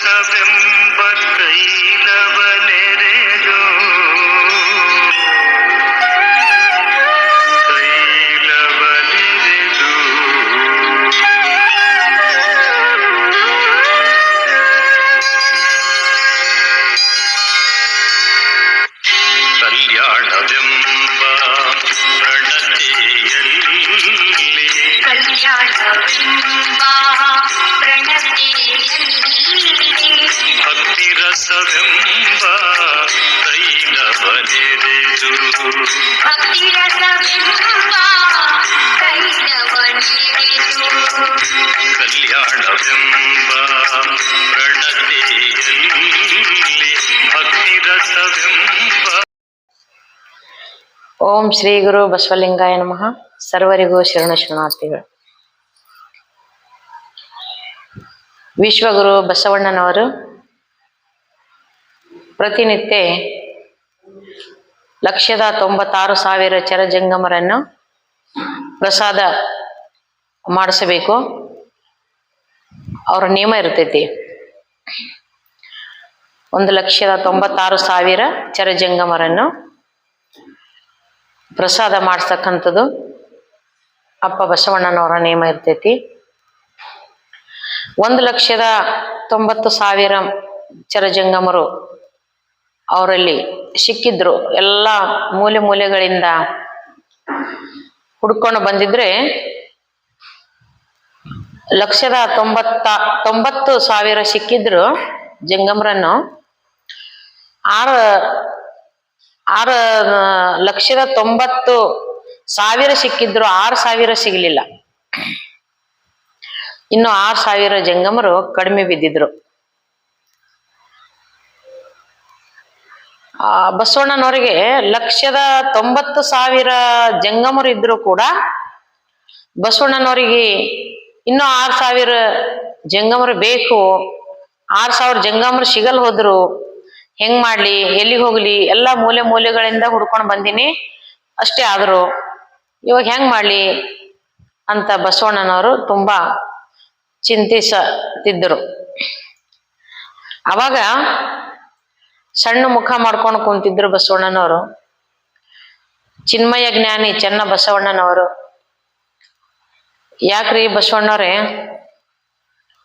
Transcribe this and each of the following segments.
ರಸವೆಂಬ ತೈಲವನೆರೆದು ಕಲ್ಯಾಣವೆಂಬ ಭಕ್ತಿರಸವೆಂಬ ತೈಲವನೆರೆದು ಕಲ್ಯಾಣವೆಂಬ ಪ್ರಣತೆಯಲ್ಲಿ ಭಕ್ತಿರಸವೆಂಬ. ಓಂ ಶ್ರೀ ಗುರು ಬಸವಲಿಂಗಾಯ ನಮಃ. ಸರ್ವರಿಗೂ ಶರಣ ಶರಣಾರ್ಥಿಗಳು. ವಿಶ್ವಗುರು ಬಸವಣ್ಣನವರು ಪ್ರತಿನಿತ್ಯ 196,000 ಚರಜಂಗಮರನ್ನು ಪ್ರಸಾದ ಮಾಡಿಸಬೇಕು. ಅವರ ನಿಯಮ ಇರ್ತೈತಿ. 196,000 ಚರಜಂಗಮರನ್ನು ಪ್ರಸಾದ ಮಾಡಿಸ್ತಕ್ಕಂಥದ್ದು ಅಪ್ಪ ಬಸವಣ್ಣನವರ ನಿಯಮ ಇರ್ತೈತಿ. 1,90,000 ಚರಜಂಗಮರು ಅವರಲ್ಲಿ ಸಿಕ್ಕಿದ್ರು. ಎಲ್ಲ ಮೂಲೆ ಮೂಲೆಗಳಿಂದ ಹುಡ್ಕೊಂಡು ಬಂದಿದ್ರೆ 1,90,000 ಸಿಕ್ಕಿದ್ರು ಜಂಗಮರನ್ನು. 6,90,000 ಸಿಕ್ಕಿದ್ರು, 6,000 ಸಿಗಲಿಲ್ಲ. ಇನ್ನು 6,000 ಜಂಗಮರು ಕಡಿಮೆ ಬಿದ್ದಿದ್ರು. ಬಸವಣ್ಣನವರಿಗೆ 1,90,000 ಜಂಗಮರು ಇದ್ರು ಕೂಡ ಬಸವಣ್ಣನವರಿಗೆ ಇನ್ನೂ 6,000 ಜಂಗಮರು ಬೇಕು. 6,000 ಜಂಗಮರು ಸಿಗಲ್ ಹೋದ್ರು, ಹೆಂಗ್ ಮಾಡ್ಲಿ, ಎಲ್ಲಿಗೆ ಹೋಗ್ಲಿ, ಎಲ್ಲ ಮೂಲೆ ಮೂಲೆಗಳಿಂದ ಹುಡ್ಕೊಂಡು ಬಂದಿನಿ, ಅಷ್ಟೇ ಆದ್ರು, ಇವಾಗ ಹೆಂಗ್ ಮಾಡ್ಲಿ ಅಂತ ಬಸವಣ್ಣನವರು ತುಂಬಾ ಚಿಂತಿಸುತ್ತಿದ್ದರು. ಅವಾಗ ಸಣ್ಣ ಮುಖ ಮಾಡ್ಕೊಂಡು ಕುಂತಿದ್ರು ಬಸವಣ್ಣನವರು. ಚಿನ್ಮಯ ಜ್ಞಾನಿ ಚೆನ್ನ ಬಸವಣ್ಣನವರು, ಯಾಕ್ರಿ ಬಸವಣ್ಣವ್ರೆ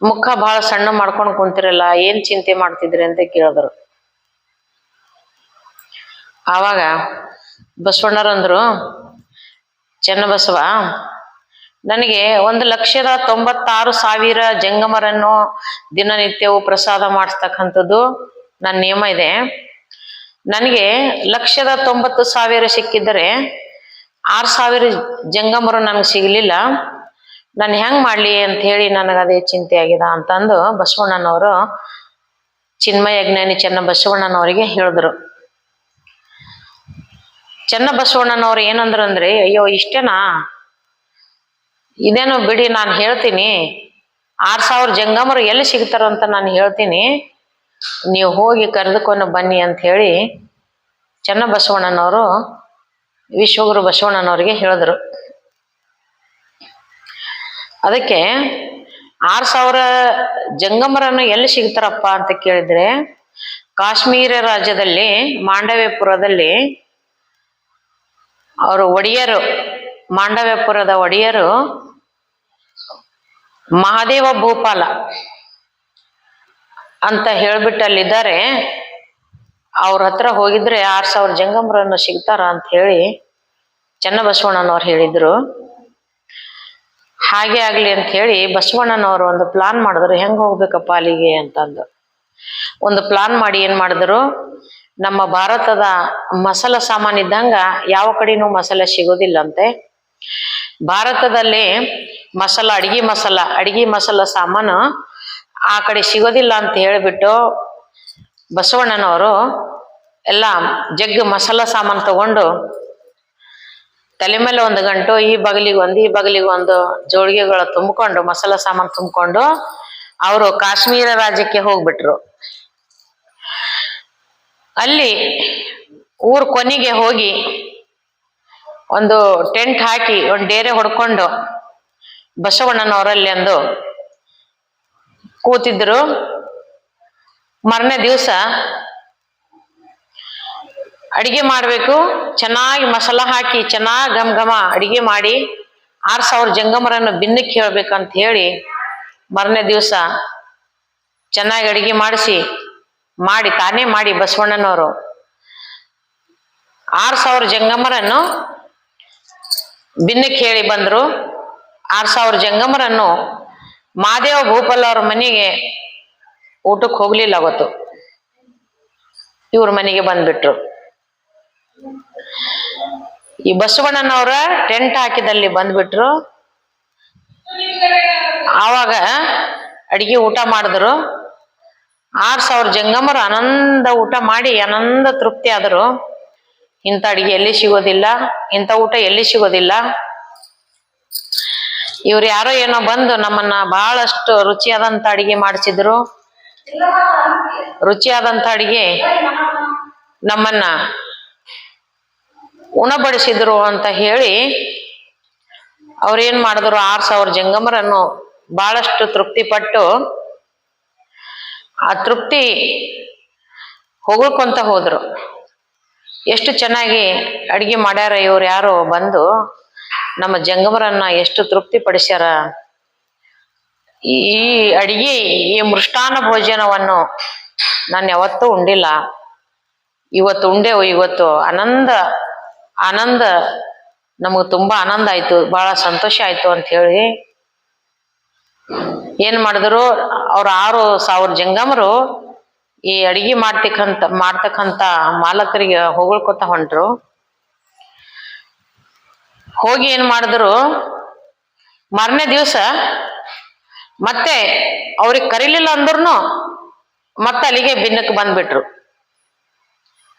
ಮುಖ ಬಹಳ ಸಣ್ಣ ಮಾಡ್ಕೊಂಡು ಕುಂತಿರಲ್ಲ, ಏನ್ ಚಿಂತೆ ಮಾಡ್ತಿದ್ರಿ ಅಂತ ಕೇಳಿದ್ರು. ಆವಾಗ ಬಸವಣ್ಣರಂದ್ರು, ಚೆನ್ನ ಬಸವ, ನನಗೆ 1,96,000 ಜಂಗಮರನ್ನು ದಿನನಿತ್ಯವೂ ಪ್ರಸಾದ ಮಾಡಿಸ್ತಕ್ಕಂಥದ್ದು ನನ್ನ ನಿಯಮ ಇದೆ. ನನಗೆ 1,90,000 ಸಿಕ್ಕಿದರೆ 6,000 ಜಂಗಮರು ನನಗೆ ಸಿಗಲಿಲ್ಲ, ನಾನು ಹೆಂಗ್ ಮಾಡ್ಲಿ ಅಂತ ಹೇಳಿ ನನಗೆ ಅದೇ ಚಿಂತೆ ಆಗಿದೆ ಅಂತಂದು ಬಸವಣ್ಣನವರು ಚಿನ್ಮಯ ಜ್ಞಾನಿ ಚೆನ್ನ ಬಸವಣ್ಣನವರಿಗೆ ಹೇಳಿದ್ರು. ಚೆನ್ನ ಬಸವಣ್ಣನವ್ರು ಏನಂದ್ರು ಅಂದ್ರೆ, ಅಯ್ಯೋ ಇಷ್ಟೇನಾ, ಇದೇನು ಬಿಡಿ, ನಾನು ಹೇಳ್ತೀನಿ, 6,000 ಜಂಗಮರು ಎಲ್ಲಿ ಸಿಗ್ತಾರಂತ ನಾನು ಹೇಳ್ತೀನಿ, ನೀವು ಹೋಗಿ ಕರೆದುಕೊಂಡು ಬನ್ನಿ ಅಂತ ಹೇಳಿ ಚೆನ್ನ ಬಸವಣ್ಣನವರು ವಿಶ್ವಗುರು ಬಸವಣ್ಣನವರಿಗೆ ಹೇಳಿದ್ರು. ಅದಕ್ಕೆ 6,000 ಜಂಗಮರನ್ನು ಎಲ್ಲಿ ಸಿಗ್ತಾರಪ್ಪ ಅಂತ ಕೇಳಿದ್ರೆ, ಕಾಶ್ಮೀರ ರಾಜ್ಯದಲ್ಲಿ ಮಾಂಡವ್ಯಪುರದಲ್ಲಿ ಅವರು ಒಡೆಯರು, ಮಾಂಡವ್ಯಪುರದ ಒಡೆಯರು ಮಹಾದೇವ ಭೂಪಾಲ ಅಂತ ಹೇಳ್ಬಿಟ್ಟು ಅಲ್ಲಿದ್ದಾರೆ. ಅವ್ರ ಹತ್ರ ಹೋಗಿದ್ರೆ 6,000 ಜಂಗಮರನ್ನು ಸಿಗ್ತಾರ ಅಂತ ಹೇಳಿ ಚನ್ನಬಸವಣ್ಣನವ್ರು ಹೇಳಿದ್ರು. ಹಾಗೆ ಆಗ್ಲಿ ಅಂತ ಹೇಳಿ ಬಸವಣ್ಣನವರು ಒಂದು ಪ್ಲಾನ್ ಮಾಡಿದ್ರು, ಹೆಂಗ್ ಹೋಗ್ಬೇಕಪ್ಪ ಅಲ್ಲಿಗೆ ಅಂತಂದು. ಒಂದು ಪ್ಲಾನ್ ಮಾಡಿ ಏನ್ ಮಾಡಿದ್ರು, ನಮ್ಮ ಭಾರತದ ಮಸಾಲ ಸಾಮಾನು ಇದ್ದಂಗ ಯಾವ ಕಡೆನೂ ಮಸಾಲೆ ಸಿಗೋದಿಲ್ಲಂತೆ. ಭಾರತದಲ್ಲಿ ಅಡಿಗೆ ಮಸಾಲ ಸಾಮಾನು ಆ ಕಡೆ ಸಿಗೋದಿಲ್ಲ ಅಂತ ಹೇಳಿಬಿಟ್ಟು ಬಸವಣ್ಣನವರು ಎಲ್ಲ ಜಗ್ಗ ಮಸಾಲ ಸಾಮಾನು ತಗೊಂಡು ತಲೆ ಮೇಲೆ ಒಂದು ಗಂಟು, ಈ ಬಗಲಿಗೊಂದು ಜೋಳಿಗೆಗಳು ತುಂಬಿಕೊಂಡು ಮಸಾಲ ಸಾಮಾನು ತುಂಬಿಕೊಂಡು ಅವರು ಕಾಶ್ಮೀರ ರಾಜ್ಯಕ್ಕೆ ಹೋಗ್ಬಿಟ್ರು. ಅಲ್ಲಿ ಊರ್ ಕೊನೆಗೆ ಹೋಗಿ ಒಂದು ಟೆಂಟ್ ಹಾಕಿ ಒಂದು ಡೇರೆ ಹೊಡ್ಕೊಂಡು ಬಸವಣ್ಣನವರಲ್ಲಿ ಅಂದು ಕೂತಿದ್ರು. ಮರನೇ ದಿವಸ ಅಡಿಗೆ ಮಾಡಬೇಕು. ಚೆನ್ನಾಗಿ ಮಸಾಲ ಹಾಕಿ ಚೆನ್ನಾಗಿ ಘಮ ಘಮ ಅಡಿಗೆ ಮಾಡಿ 6,000 ಜಂಗಮರನ್ನು ಬಿನ್ನಕ್ಕೆ ಹೇಳ್ಬೇಕಂತ ಹೇಳಿ ಮರನೇ ದಿವಸ ಚೆನ್ನಾಗಿ ಅಡಿಗೆ ಮಾಡಿ ತಾನೇ ಮಾಡಿ ಬಸವಣ್ಣನವರು 6,000 ಜಂಗಮರನ್ನು ಬಿನ್ನಕ್ಕೆ ಹೇಳಿ ಬಂದ್ರು. 6,000 ಜಂಗಮರನ್ನು ಮಾದೇವ ಭೂಪಾಲ್ ಅವ್ರ ಮನೆಗೆ ಊಟಕ್ಕೆ ಹೋಗ್ಲಿಲ್ಲ ಅವತ್ತು. ಇವ್ರ ಮನೆಗೆ ಬಂದ್ಬಿಟ್ರು. ಈ ಬಸವಣ್ಣನವರ ಟೆಂಟ್ ಹಾಕಿದಲ್ಲಿ ಬಂದ್ಬಿಟ್ರು. ಆವಾಗ ಅಡಿಗೆ ಊಟ ಮಾಡಿದ್ರು. 6,000 ಜಂಗಮರು ಆನಂದ ಊಟ ಮಾಡಿ ಆನಂದ ತೃಪ್ತಿ ಆದರು. ಇಂಥ ಅಡಿಗೆ ಎಲ್ಲಿ ಸಿಗೋದಿಲ್ಲ, ಇಂಥ ಊಟ ಎಲ್ಲಿ ಸಿಗೋದಿಲ್ಲ. ಇವ್ರು ಯಾರೋ ಏನೋ ಬಂದು ನಮ್ಮನ್ನ ಬಹಳಷ್ಟು ರುಚಿಯಾದಂತ ಅಡಿಗೆ ಮಾಡಿಸಿದ್ರು. ರುಚಿಯಾದಂತ ಅಡಿಗೆ ನಮ್ಮನ್ನ ಉಣಬಡಿಸಿದ್ರು ಅಂತ ಹೇಳಿ ಅವ್ರೇನ್ ಮಾಡಿದ್ರು, 6,000 ಜಂಗಮರನ್ನು ಬಹಳಷ್ಟು ತೃಪ್ತಿ ಪಟ್ಟು ಆ ತೃಪ್ತಿ ಹೊಗಳ್ಕೊಂತ ಹೋದ್ರು. ಎಷ್ಟು ಚೆನ್ನಾಗಿ ಅಡಿಗೆ ಮಾಡ್ಯಾರ ಇವ್ರು ಯಾರೋ ಬಂದು ನಮ್ಮ ಜಂಗಮರನ್ನ ಎಷ್ಟು ತೃಪ್ತಿ ಪಡಿಸ್ಯಾರ. ಈ ಅಡಿಗೆ ಈ ಮೃಷ್ಟಾನ್ನ ಭೋಜನವನ್ನು ನಾನು ಯಾವತ್ತೂ ಉಂಡಿಲ್ಲ, ಇವತ್ತು ಉಂಡೆವು. ಇವತ್ತು ಆನಂದ ನಮಗ್ ತುಂಬಾ ಆನಂದ ಆಯ್ತು, ಬಹಳ ಸಂತೋಷ ಆಯ್ತು ಅಂತ ಹೇಳಿ ಏನ್ ಮಾಡಿದ್ರು, ಅವ್ರ 6,000 ಜಂಗಮರು ಈ ಅಡಿಗೆ ಮಾಡ್ತಕ್ಕಂತ ಮಾಲಕರಿಗೆ ಹೊಗಳ್ಕೊತ ಹೊಂಟ್ರು. ಹೋಗಿ ಏನ್ ಮಾಡಿದ್ರು, ಮರನೇ ದಿವಸ ಮತ್ತೆ ಅವ್ರಿಗೆ ಕರೀಲಿಲ್ಲ ಅಂದ್ರೂ ಮತ್ತೆ ಅಲ್ಲಿಗೆ ಬಿನ್ನಕ್ಕೆ ಬಂದ್ಬಿಟ್ರು.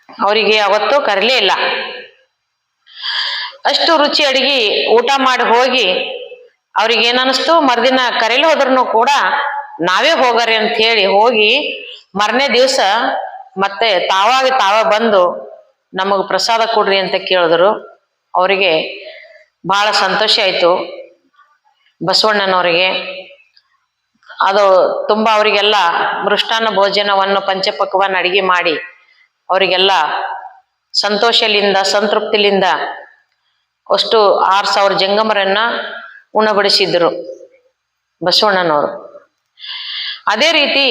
ಅವರಿಗೆ ಅವತ್ತು ಕರೀಲೇ ಇಲ್ಲ. ಅಷ್ಟು ರುಚಿ ಅಡಿಗೆ ಊಟ ಮಾಡಿ ಹೋಗಿ ಅವ್ರಿಗೆ ಏನನ್ನಿಸ್ತು, ಮರ್ದಿನ ಕರೀಲಿ ಹೋದ್ರೂ ಕೂಡ ನಾವೇ ಹೋಗರಿ ಅಂತ ಹೇಳಿ ಹೋಗಿ ಮರನೇ ದಿವಸ ಮತ್ತೆ ತಾವ ಬಂದು ನಮಗ್ ಪ್ರಸಾದ ಕೊಡ್ರಿ ಅಂತ ಕೇಳಿದ್ರು. ಅವರಿಗೆ ಬಹಳ ಸಂತೋಷ ಆಯ್ತು ಬಸವಣ್ಣನವರಿಗೆ. ಅದು ತುಂಬಾ ಅವರಿಗೆಲ್ಲ ಮೃಷ್ಟಾನ್ನ ಭೋಜನವನ್ನು ಪಂಚಪಕ್ವಾನ್ ಅಡಿಗೆ ಮಾಡಿ ಅವರಿಗೆಲ್ಲ ಸಂತೋಷಲಿಂದ ಸಂತೃಪ್ತಿಲಿಂದ ಅಷ್ಟು 6,000 ಜಂಗಮರನ್ನ ಉಣಬಡಿಸಿದ್ರು ಬಸವಣ್ಣನವರು. ಅದೇ ರೀತಿ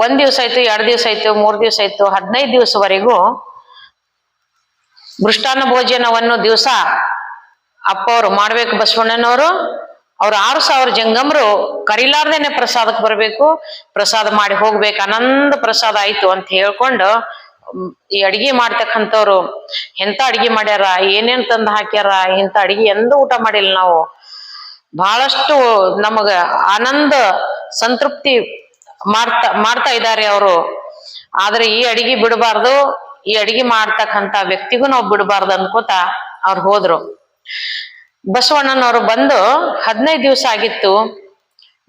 1 ದಿವಸ ಆಯ್ತು, 2 ದಿವಸ ಆಯ್ತು, 3 ದಿವಸ ಆಯ್ತು, 15 ದಿವಸವರೆಗೂ ಮೃಷ್ಟಾನ್ನ ಭೋಜನವನ್ನು ದಿವಸ ಅಪ್ಪ ಅವರು ಮಾಡ್ಬೇಕು ಬಸವಣ್ಣನವರು. ಅವ್ರು 6,000 ಜಂಗಮರು ಕರಿಲಾರ್ದೇನೆ ಪ್ರಸಾದಕ್ಕೆ ಬರ್ಬೇಕು, ಪ್ರಸಾದ ಮಾಡಿ ಹೋಗ್ಬೇಕು, ಆನಂದ ಪ್ರಸಾದ ಆಯ್ತು ಅಂತ ಹೇಳ್ಕೊಂಡು ಈ ಅಡಿಗೆ ಮಾಡ್ತಕ್ಕಂಥವ್ರು ಎಂತ ಅಡಿಗೆ ಮಾಡ್ಯಾರ, ಏನೇನ್ ತಂದು ಹಾಕ್ಯಾರ, ಇಂಥ ಅಡಿಗೆ ಎಂದೂ ಊಟ ಮಾಡಿಲ್ಲ ನಾವು, ಬಹಳಷ್ಟು ನಮಗ ಆನಂದ ಸಂತೃಪ್ತಿ ಮಾಡ್ತಾ ಇದ್ದಾರೆ ಅವರು. ಆದ್ರೆ ಈ ಅಡಿಗೆ ಬಿಡಬಾರ್ದು, ಈ ಅಡಿಗೆ ಮಾಡ್ತಕ್ಕಂಥ ವ್ಯಕ್ತಿಗೂ ನಾವು ಬಿಡಬಾರ್ದು ಅನ್ಕೋತ ಅವ್ರು ಹೋದ್ರು. ಬಸವಣ್ಣನವರು ಬಂದು 15 ದಿವಸ ಆಗಿತ್ತು.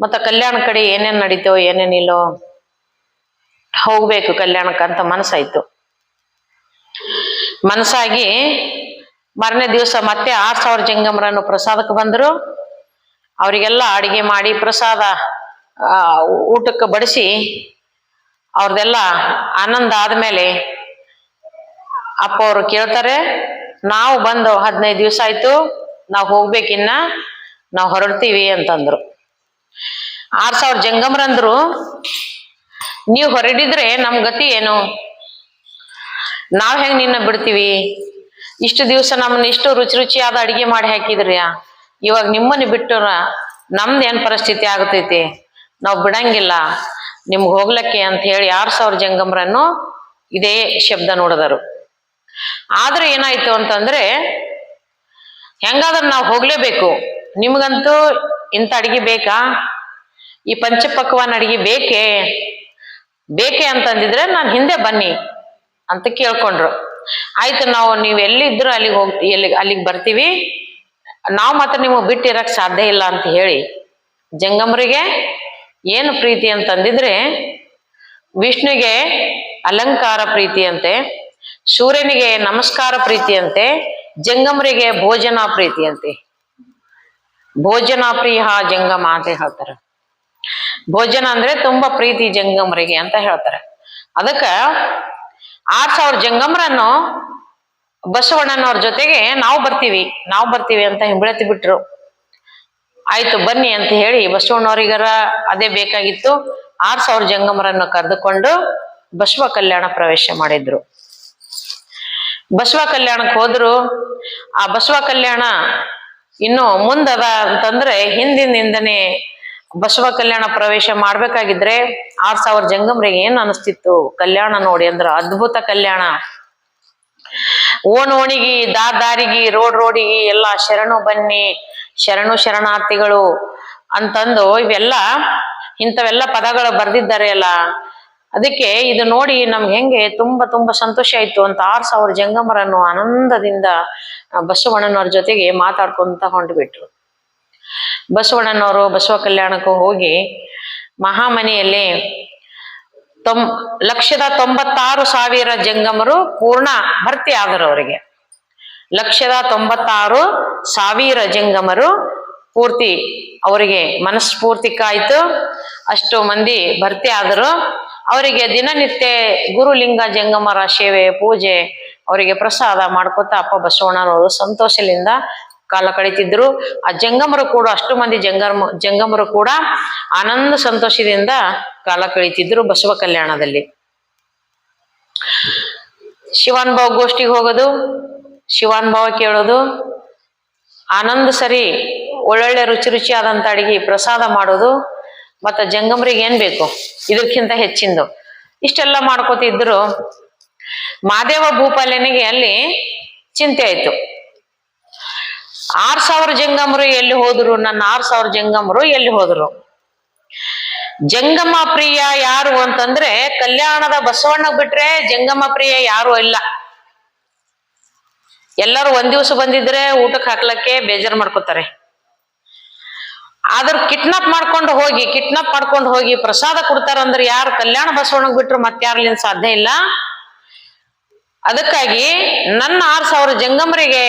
ಮತ್ತ ಕಲ್ಯಾಣ ಕಡೆ ಏನೇನ್ ನಡೀತೋ ಏನೇನಿಲ್ಲೋ, ಹೋಗ್ಬೇಕು ಕಲ್ಯಾಣಕ್ಕಂತ ಮನಸ್ಸಾಯ್ತು. ಮನಸ್ಸಾಗಿ ಮರನೇ ದಿವಸ ಮತ್ತೆ 6,000 ಜಂಗಮರನ್ನು ಪ್ರಸಾದಕ್ಕೆ ಬಂದ್ರು. ಅವರಿಗೆಲ್ಲ ಅಡಿಗೆ ಮಾಡಿ ಪ್ರಸಾದ ಊಟಕ್ಕೆ ಬಡಿಸಿ ಅವ್ರದೆಲ್ಲ ಆನಂದ ಆದ್ಮೇಲೆ ಅಪ್ಪ ಅವರು ಕೇಳ್ತಾರೆ, ನಾವು ಬಂದು 15 ದಿವಸ ಆಯ್ತು, ನಾವು ಹೋಗ್ಬೇಕಿನ್ನ, ನಾವು ಹೊರಡ್ತೀವಿ ಅಂತಂದ್ರು. 6,000 ಜಂಗಮರಂದ್ರು, ನೀವು ಹೊರಡಿದ್ರೆ ನಮ್ ಗತಿ ಏನು, ನಾವ್ ಹೆಂಗ್ ನಿನ್ನ ಬಿಡ್ತೀವಿ, ಇಷ್ಟು ದಿವಸ ನಮ್ಮನ್ನ ಇಷ್ಟು ರುಚಿಯಾದ ಅಡಿಗೆ ಮಾಡಿ ಹಾಕಿದ್ರಿ, ಇವಾಗ ನಿಮ್ಮನ್ನ ಬಿಟ್ಟರ ನಮ್ದು ಏನ್ ಪರಿಸ್ಥಿತಿ ಆಗತೈತಿ, ನಾವು ಬಿಡಂಗಿಲ್ಲ ನಿಮ್ಗೆ ಹೋಗ್ಲಕ್ಕೆ ಅಂತ ಹೇಳಿ 6,000 ಜಂಗಮರನ್ನು ಇದೇ ಶಬ್ದ ನೋಡಿದರು. ಆದ್ರೆ ಏನಾಯ್ತು ಅಂತಂದ್ರೆ, ಹೆಂಗಾದ್ರೆ ನಾವು ಹೋಗ್ಲೇಬೇಕು, ನಿಮ್ಗಂತೂ ಇಂಥ ಅಡಿಗೆ ಬೇಕಾ, ಈ ಪಂಚಪಕ್ವಾನ್ ಅಡಿಗೆ ಬೇಕೇ ಅಂತಂದಿದ್ರೆ ನಾನು ಹಿಂದೆ ಬನ್ನಿ ಅಂತ ಕೇಳ್ಕೊಂಡ್ರು. ಆಯ್ತು, ನೀವು ಎಲ್ಲಿದ್ರು ಅಲ್ಲಿಗೆ ಬರ್ತೀವಿ, ನಾವು ಮಾತ್ರ ನಿಮಗೆ ಬಿಟ್ಟಿರಕ್ ಸಾಧ್ಯ ಇಲ್ಲ ಅಂತ ಹೇಳಿ ಜಂಗಮರಿಗೆ ಏನು ಪ್ರೀತಿ ಅಂತಂದಿದ್ರೆ, ವಿಷ್ಣುಗೆ ಅಲಂಕಾರ ಪ್ರೀತಿ ಅಂತೆ, ಸೂರ್ಯನಿಗೆ ನಮಸ್ಕಾರ ಪ್ರೀತಿ ಅಂತೆ, ಜಂಗಮರಿಗೆ ಭೋಜನ ಪ್ರೀತಿ ಅಂತೆ. ಭೋಜನ ಪ್ರಿಯ ಜಂಗಮ ಅಂತ ಹೇಳ್ತಾರೆ. ಭೋಜನ ಅಂದ್ರೆ ತುಂಬಾ ಪ್ರೀತಿ ಜಂಗಮರಿಗೆ ಅಂತ ಹೇಳ್ತಾರೆ. ಅದಕ್ಕ 6,000 ಜಂಗಮರನ್ನು ಬಸವಣ್ಣನವ್ರ ಜೊತೆಗೆ ನಾವು ಬರ್ತೀವಿ ಅಂತ ಹಿಂಬಳೆತ್ತಿ ಬಿಟ್ರು. ಆಯ್ತು ಬನ್ನಿ ಅಂತ ಹೇಳಿ ಬಸವಣ್ಣವ್ರಿಗರ ಅದೇ ಬೇಕಾಗಿತ್ತು. 6,000 ಜಂಗಮರನ್ನು ಕರೆದುಕೊಂಡು ಬಸವ ಕಲ್ಯಾಣ ಪ್ರವೇಶ ಮಾಡಿದ್ರು. ಬಸವ ಕಲ್ಯಾಣಕ್ಕೆ ಹೋದ್ರು. ಆ ಬಸವ ಕಲ್ಯಾಣ ಇನ್ನು ಮುಂದದ ಅಂತಂದ್ರೆ ಹಿಂದಿನಿಂದನೇ ಬಸವ ಕಲ್ಯಾಣ ಪ್ರವೇಶ ಮಾಡ್ಬೇಕಾಗಿದ್ರೆ 6,000 ಜಂಗಮರಿಗೆ ಏನ್ ಅನಿಸ್ತಿತ್ತು ಕಲ್ಯಾಣ ನೋಡಿ ಅಂದ್ರ ಅದ್ಭುತ ಕಲ್ಯಾಣ. ಓಣಿಗಿ ದಾರಿಗೆ ರೋಡಿಗಿ ಎಲ್ಲ ಶರಣು ಬನ್ನಿ, ಶರಣು ಶರಣಾರ್ಥಿಗಳು ಅಂತಂದು ಇಂಥವೆಲ್ಲ ಪದಗಳು ಬರ್ದಿದ್ದಾರೆ ಅಲ್ಲ. ಅದಕ್ಕೆ ಇದು ನೋಡಿ ನಮ್ಗೆ ಹೆಂಗೆ ತುಂಬಾ ಸಂತೋಷ ಆಯ್ತು ಅಂತ 6,000 ಜಂಗಮರನ್ನು ಆನಂದದಿಂದ ಬಸವಣ್ಣನವ್ರ ಜೊತೆಗೆ ಮಾತಾಡ್ಕೊಂತ ಹೊಂಟ್ಬಿಟ್ರು. ಬಸವಣ್ಣನವರು ಬಸವ ಕಲ್ಯಾಣಕ್ಕೂ ಹೋಗಿ ಮಹಾಮನೆಯಲ್ಲಿ 1,96,000 ಜಂಗಮರು ಪೂರ್ಣ ಭರ್ತಿ ಆದರು. ಅವರಿಗೆ 1,96,000 ಜಂಗಮರು ಪೂರ್ತಿ ಅವರಿಗೆ ಮನಸ್ಫೂರ್ತಿಕಾಯ್ತು. ಅಷ್ಟು ಮಂದಿ ಭರ್ತಿ ಆದರು. ಅವರಿಗೆ ದಿನನಿತ್ಯ ಗುರುಲಿಂಗ ಜಂಗಮರ ಸೇವೆ ಪೂಜೆ ಅವರಿಗೆ ಪ್ರಸಾದ ಮಾಡ್ಕೊತ ಅಪ್ಪ ಬಸವಣ್ಣನವರು ಸಂತೋಷದಿಂದ ಕಾಲ ಕಳೀತಿದ್ರು. ಆ ಜಂಗಮರು ಕೂಡ ಅಷ್ಟು ಮಂದಿ ಜಂಗಮರು ಕೂಡ ಆನಂದ ಸಂತೋಷದಿಂದ ಕಾಲ ಕಳೀತಿದ್ರು ಬಸವ ಕಲ್ಯಾಣದಲ್ಲಿ. ಶಿವಾನುಭವ ಗೋಷ್ಠಿಗೆ ಹೋಗೋದು, ಶಿವಾನುಭವ ಕೇಳೋದು, ಆನಂದ ಸರಿ ಒಳ್ಳೊಳ್ಳೆ ರುಚಿ ಆದಂತ ಅಡಿಗೆ ಪ್ರಸಾದ ಮಾಡೋದು, ಮತ್ತ ಜಂಗಮರಿಗೆ ಏನ್ ಬೇಕು ಇದಕ್ಕಿಂತ ಹೆಚ್ಚಿಂದು ಇಷ್ಟೆಲ್ಲ ಮಾಡ್ಕೋತಿದ್ರು. ಮಾದೇವ ಭೂಪಾಲನಿಗೆ ಅಲ್ಲಿ ಚಿಂತೆ ಆಯ್ತು. 6,000 ಜಂಗಮರು ಎಲ್ಲಿ ಹೋದ್ರು, ನನ್ನ 6,000 ಜಂಗಮರು ಎಲ್ಲಿ ಹೋದ್ರು? ಜಂಗಮ ಪ್ರಿಯ ಯಾರು ಅಂತಂದ್ರೆ ಕಲ್ಯಾಣದ ಬಸವಣ್ಣ ಬಿಟ್ರೆ ಜಂಗಮ ಪ್ರಿಯ ಯಾರು ಇಲ್ಲ. ಎಲ್ಲರೂ ಒಂದ್ ದಿವಸ ಬಂದಿದ್ರೆ ಊಟಕ್ಕೆ ಹಾಕ್ಲಕ್ಕೆ ಬೇಜಾರು ಮಾಡ್ಕೋತಾರೆ. ಆದ್ರ ಕಿಡ್ನಾಪ್ ಮಾಡ್ಕೊಂಡು ಹೋಗಿ ಪ್ರಸಾದ ಕೊಡ್ತಾರಂದ್ರೆ ಯಾರು ಕಲ್ಯಾಣ ಬಸವಣ್ಣಗ್ ಬಿಟ್ರು ಮತ್ತಾರ್ಲಿಂದ ಸಾಧ್ಯ ಇಲ್ಲ. ಅದಕ್ಕಾಗಿ ನನ್ನ 6,000 ಜಂಗಮರಿಗೆ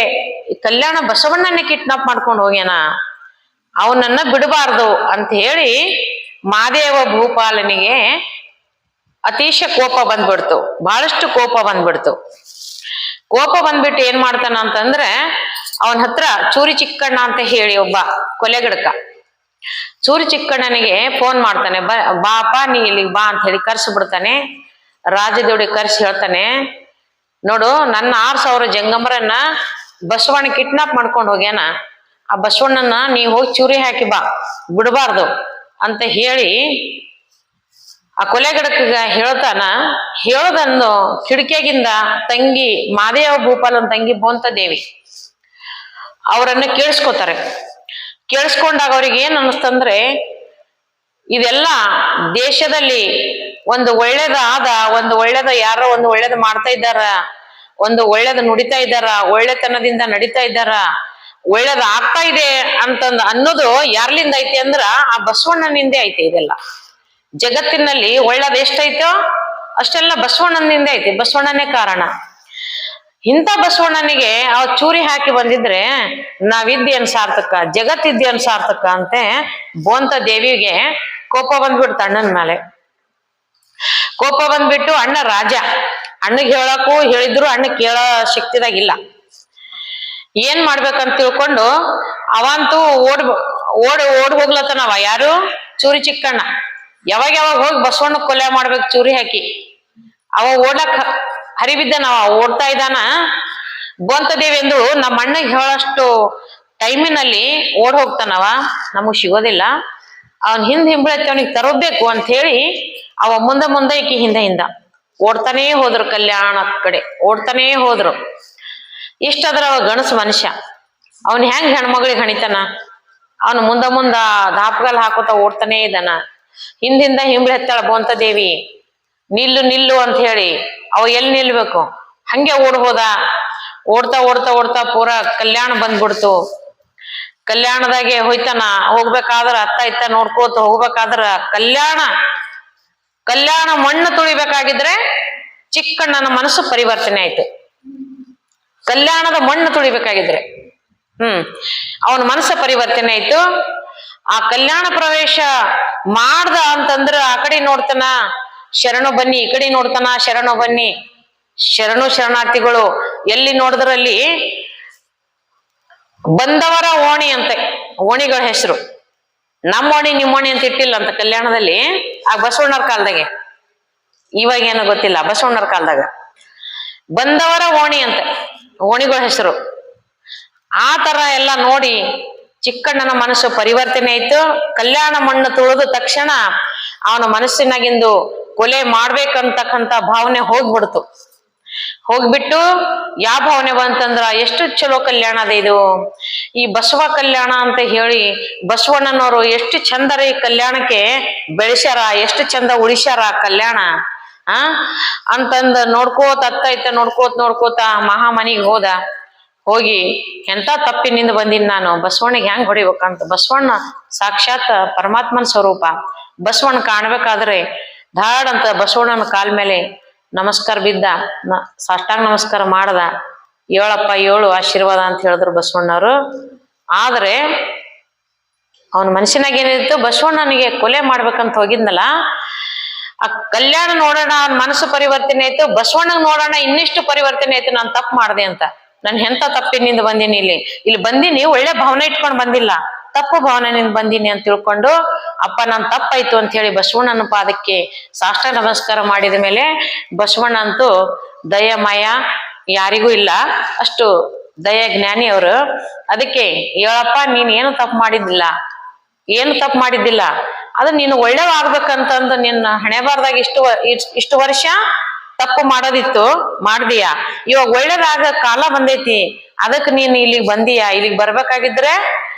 ಕಲ್ಯಾಣ ಬಸವಣ್ಣನೇ ಕಿಡ್ನಾಪ್ ಮಾಡ್ಕೊಂಡು ಹೋಗ್ಯಾನ, ಅವನನ್ನ ಬಿಡಬಾರ್ದು ಅಂತ ಹೇಳಿ ಮಾದೇವ ಭೂಪಾಲನಿಗೆ ಅತಿಶ ಕೋಪ ಬಂದ್ಬಿಡ್ತು. ಬಹಳಷ್ಟು ಕೋಪ ಬಂದ್ಬಿಡ್ತು. ಕೋಪ ಬಂದ್ಬಿಟ್ಟು ಏನ್ ಮಾಡ್ತಾನ ಅಂತಂದ್ರೆ ಅವನ ಹತ್ರ ಚೂರಿ ಚಿಕ್ಕಣ್ಣ ಅಂತ ಹೇಳಿ ಒಬ್ಬ ಕೊಲೆಗಡಕ, ಚೂರಿ ಚಿಕ್ಕಣ್ಣನಿಗೆ ಫೋನ್ ಮಾಡ್ತಾನೆ. ಬಾಪ ನೀ ಇಲ್ಲಿಗೆ ಬಾ ಅಂತ ಹೇಳಿ ಕರ್ಸಿ ರಾಜದೇವಡಿ ಕರ್ಸಿ ಹೇಳ್ತಾನೆ, ನೋಡು ನನ್ನ 6,000 ಜಂಗಮರನ್ನ ಬಸವಣ್ಣ ಕಿಡ್ನಾಪ್ ಮಾಡ್ಕೊಂಡು ಹೋಗ್ಯಾನ, ಆ ಬಸವಣ್ಣನ ನೀ ಹೋಗಿ ಚೂರಿ ಹಾಕಿ ಬಾ, ಬಿಡಬಾರ್ದು ಅಂತ ಹೇಳಿ ಆ ಕೊಲೆಗಡಕ ಹೇಳ್ತಾನ. ಹೇಳೋದನ್ನು ಕಿಡಿಕೆಗಿಂದ ತಂಗಿ ಮಾದೇವ ಭೂಪಾಲನ ತಂಗಿ ಬೋಂತದೇವಿ ಅವರನ್ನ ಕೇಳಿಸ್ಕೊತಾರೆ. ಕೇಳಿಸ್ಕೊಂಡಾಗ ಅವ್ರಿಗೆ ಏನ್ ಅನ್ನಿಸ್ತಂದ್ರೆ ಇದೆಲ್ಲ ದೇಶದಲ್ಲಿ ಒಂದು ಒಳ್ಳೇದ ಯಾರೋ ಒಂದು ಒಳ್ಳೇದು ಮಾಡ್ತಾ ಇದ್ದಾರ, ಒಂದು ಒಳ್ಳೇದು ನುಡಿತಾ ಇದ್ದಾರ, ಒಳ್ಳೆತನದಿಂದ ನಡೀತಾ ಇದ್ದಾರ, ಒಳ್ಳೇದು ಆಗ್ತಾ ಇದೆ ಅನ್ನೋದು ಯಾರ್ಲಿಂದ ಐತಿ ಅಂದ್ರ ಆ ಬಸವಣ್ಣನಿಂದೇ ಐತಿ. ಇದೆಲ್ಲ ಜಗತ್ತಿನಲ್ಲಿ ಒಳ್ಳೇದು ಎಷ್ಟೈತೋ ಅಷ್ಟೆಲ್ಲ ಬಸವಣ್ಣನಿಂದ ಐತಿ. ಬಸವಣ್ಣನೇ ಕಾರಣ. ಇಂಥ ಬಸವಣ್ಣನಿಗೆ ಅವ್ ಚೂರಿ ಹಾಕಿ ಬಂದಿದ್ರೆ ನಾವಿದ್ದೇನ್ ಸಾರ್ಥಕ, ಜಗತ್ತಿದ್ದೇನ್ ಸಾರ್ಥಕ ಅಂತೆ ಬೋಂತ ದೇವಿಗೆ ಕೋಪ ಬಂದ್ಬಿಡ್ತು ಅಣ್ಣನ ಮೇಲೆ. ಕೋಪ ಬಂದ್ಬಿಟ್ಟು ಅಣ್ಣ ರಾಜ, ಅಣ್ಣಗೆ ಹೇಳಕ್ಕೂ ಹೇಳಿದ್ರು ಅಣ್ಣ ಕೇಳೋ ಶಕ್ತಿದಾಗಿಲ್ಲ. ಏನ್ ಮಾಡ್ಬೇಕಂತ ತಿಳ್ಕೊಂಡು ಅವಂತೂ ಓಡ್ ಹೋಗ್ಲತ್ತನವ. ಯಾರು? ಚೂರಿ ಚಿಕ್ಕಣ್ಣ. ಯಾವಾಗ ಹೋಗಿ ಬಸವಣ್ಣ ಕೊಲೆ ಮಾಡ್ಬೇಕು ಚೂರಿ ಹಾಕಿ. ಅವ ಓಡಕ್ ಹರಿಬಿದ್ದನವ, ಓಡ್ತಾ ಇದ್ದಾನ. ಬೋಂತದೇವಿ ಎಂದು ನಮ್ಮ ಅಣ್ಣಗೆ ಹೇಳಷ್ಟು ಟೈಮಿನಲ್ಲಿ ಓಡ್ ಹೋಗ್ತಾನವ, ನಮಗ್ ಸಿಗೋದಿಲ್ಲ. ಅವನ್ ಹಿಂಬಳೈತಿ ಅವನಿಗೆ ತರೋಬೇಕು ಅಂತ ಹೇಳಿ ಅವ ಮುಂದೆ ಈಕಿ ಹಿಂದ ಓಡ್ತಾನೇ ಹೋದ್ರು. ಕಲ್ಯಾಣ ಕಡೆ ಓಡ್ತಾನೇ ಹೋದ್ರು. ಇಷ್ಟಾದ್ರ ಅವ ಗಣಸ ಮನುಷ್ಯ, ಅವನ್ ಹೆಂಗ್ ಹೆಣ್ಮಗಳಿಗೆ ಹಣಿತಾನ? ಅವನು ಮುಂದ ದಾಪಗಲ್ ಹಾಕೋತ ಓಡ್ತಾನೇ ಇದ್ದಾನ. ಹಿಂದಿಂದ ಹಿಂಬಳಿ ಹತ್ತಾಳ ಬೋಂತದೇವಿ. ನಿಲ್ಲು ಅಂತ ಹೇಳಿ ಅವ ಎಲ್ಲಿ ನಿಲ್ಬೇಕು ಹಂಗೆ ಹೋದ. ಓಡ್ತಾ ಪೂರಾ ಕಲ್ಯಾಣ ಬಂದ್ಬಿಡ್ತು. ಕಲ್ಯಾಣದಾಗೆ ಹೋಯ್ತಾನ. ಹೋಗ್ಬೇಕಾದ್ರ ಅತ್ತ ಇತ್ತ ನೋಡ್ಕೋತ ಹೋಗ್ಬೇಕಾದ್ರ ಕಲ್ಯಾಣ ಮಣ್ಣು ತುಳಿಬೇಕಾಗಿದ್ರೆ ಚಿಕ್ಕಣ್ಣನ ಮನಸ್ಸು ಪರಿವರ್ತನೆ ಆಯ್ತು. ಕಲ್ಯಾಣದ ಮಣ್ಣು ತುಳಿಬೇಕಾಗಿದ್ರೆ ಅವನ ಮನಸ್ಸ ಪರಿವರ್ತನೆ ಆಯ್ತು. ಆ ಕಲ್ಯಾಣ ಪ್ರವೇಶ ಮಾಡ್ದ ಅಂತಂದ್ರ ಆ ಕಡೆ ನೋಡ್ತಾನ, ಶರಣು ಬನ್ನಿ, ಈ ಕಡೆ ನೋಡ್ತಾನ ಶರಣು ಬನ್ನಿ, ಶರಣು ಶರಣಾರ್ಥಿಗಳು ಎಲ್ಲಿ ನೋಡಿದ್ರಲ್ಲಿ ಬಂದವರ ಓಣಿ ಅಂತೆ, ಓಣಿಗಳ ಹೆಸರು. ನಮ್ಮ ಓಣಿ ನಿಮ್ಮ ಓಣಿ ಅಂತ ಇಟ್ಟಿಲ್ಲ ಅಂತ ಕಲ್ಯಾಣದಲ್ಲಿ, ಆ ಬಸವಣ್ಣರ ಕಾಲದಾಗೆ. ಇವಾಗ ಏನು ಗೊತ್ತಿಲ್ಲ, ಬಸವಣ್ಣರ ಕಾಲದಾಗ ಬಂದವರ ಓಣಿ ಅಂತೆ, ಓಣಿಗಳ ಹೆಸರು. ಆ ತರ ಎಲ್ಲ ನೋಡಿ ಚಿಕ್ಕಣ್ಣನ ಮನಸ್ಸು ಪರಿವರ್ತನೆ ಆಯ್ತು. ಕಲ್ಯಾಣ ಮಣ್ಣು ತುಳಿದ ತಕ್ಷಣ ಅವನ ಮನಸ್ಸಿನಾಗಿಂದು ಕೊಲೆ ಮಾಡ್ಬೇಕಂತಕ್ಕಂತ ಭಾವನೆ ಹೋಗ್ಬಿಡ್ತು. ಹೋಗ್ಬಿಟ್ಟು ಯಾವ ಭಾವನೆ ಬಂತಂದ್ರ, ಎಷ್ಟು ಚಲೋ ಕಲ್ಯಾಣ ಅದ ಇದು, ಈ ಬಸವ ಕಲ್ಯಾಣ ಅಂತ ಹೇಳಿ ಬಸವಣ್ಣನವರು ಎಷ್ಟು ಚಂದರ ಈ ಕಲ್ಯಾಣಕ್ಕೆ ಬೆಳೆಸ್ಯಾರ, ಎಷ್ಟು ಚಂದ ಉಳಿಸ್ಯಾರ ಕಲ್ಯಾಣ ಅಂತಂದ ನೋಡ್ಕೋತ ಅತ್ತೈತ ನೋಡ್ಕೋತ ಮಹಾಮನಿಗೆ ಹೋದ. ಹೋಗಿ ಎಂತ ತಪ್ಪಿನಿಂದ ಬಂದಿನಿ ನಾನು, ಬಸವಣ್ಣಿಗೆ ಹೆಂಗ್ ಹೊಡಿಬೇಕಂತ. ಬಸವಣ್ಣ ಸಾಕ್ಷಾತ್ ಪರಮಾತ್ಮನ ಸ್ವರೂಪ. ಬಸವಣ್ಣ ಕಾಣ್ಬೇಕಾದ್ರೆ ಧಾಡ್ ಅಂತ ಬಸವಣ್ಣನ ಕಾಲ ಮೇಲೆ ನಮಸ್ಕಾರ ಬಿದ್ದ, ಸಾಷ್ಟಾಂಗ ನಮಸ್ಕಾರ ಮಾಡ್ದ. ಏಳಪ್ಪ ಏಳು ಆಶೀರ್ವಾದ ಅಂತ ಹೇಳಿದ್ರು ಬಸವಣ್ಣವರು. ಆದ್ರೆ ಅವನ ಮನಸ್ಸಿನಾಗ ಏನಿತ್ತು, ಬಸವಣ್ಣನಿಗೆ ಕೊಲೆ ಮಾಡ್ಬೇಕಂತ ಹೋಗಿದ್ನಲ್ಲ, ಆ ಕಲ್ಯಾಣ ನೋಡೋಣ ಮನಸ್ಸು ಪರಿವರ್ತನೆ ಆಯ್ತು, ಬಸವಣ್ಣಗ್ ನೋಡೋಣ ಇನ್ನಿಷ್ಟು ಪರಿವರ್ತನೆ ಆಯ್ತು, ನಾನು ತಪ್ಪು ಮಾಡಿದೆ ಅಂತ. ನಾನು ಎಂತ ತಪ್ಪಿನಿಂದ ಬಂದೀನಿ, ಇಲ್ಲಿ ಬಂದೀನಿ, ಒಳ್ಳೆ ಭಾವನೆ ಇಟ್ಕೊಂಡು ಬಂದಿಲ್ಲ, ತಪ್ಪು ಭಾವನೆಯಿಂದ ಬಂದೀನಿ ಅಂತ ತಿಳ್ಕೊಂಡು, ಅಪ್ಪ ನಾನು ತಪ್ಪಾಯ್ತು ಅಂತ ಹೇಳಿ ಬಸವಣ್ಣನ ಪಾದಕ್ಕೆ ಸಾಷ್ಟಾಂಗ ನಮಸ್ಕಾರ ಮಾಡಿದ ಮೇಲೆ, ಬಸವಣ್ಣ ಅಂತೂ ದಯಮಯ ಯಾರಿಗೂ ಇಲ್ಲ, ಅಷ್ಟು ದಯ ಜ್ಞಾನಿ ಅವರು. ಅದಕ್ಕೆ ಹೇಳಪ್ಪ, ನೀನ್ ಏನು ತಪ್ಪು ಮಾಡಿದ್ದಿಲ್ಲ, ಅದು ನೀನು ಒಳ್ಳೆವಾಗ್ಬೇಕಂತಂದು ನಿನ್ನ ಹಣೆ ಬಾರ್ದಾಗ ಇಷ್ಟು ವರ್ಷ ತಪ್ಪು ಮಾಡೋದಿತ್ತು, ಮಾಡ್ದೀಯ. ಇವಾಗ ಒಳ್ಳೇದಾಗ ಕಾಲ ಬಂದೈತಿ, ಅದಕ್ಕೆ ನೀನು ಇಲ್ಲಿಗೆ ಬಂದೀಯ. ಇಲ್ಲಿಗೆ ಬರ್ಬೇಕಾಗಿದ್ರೆ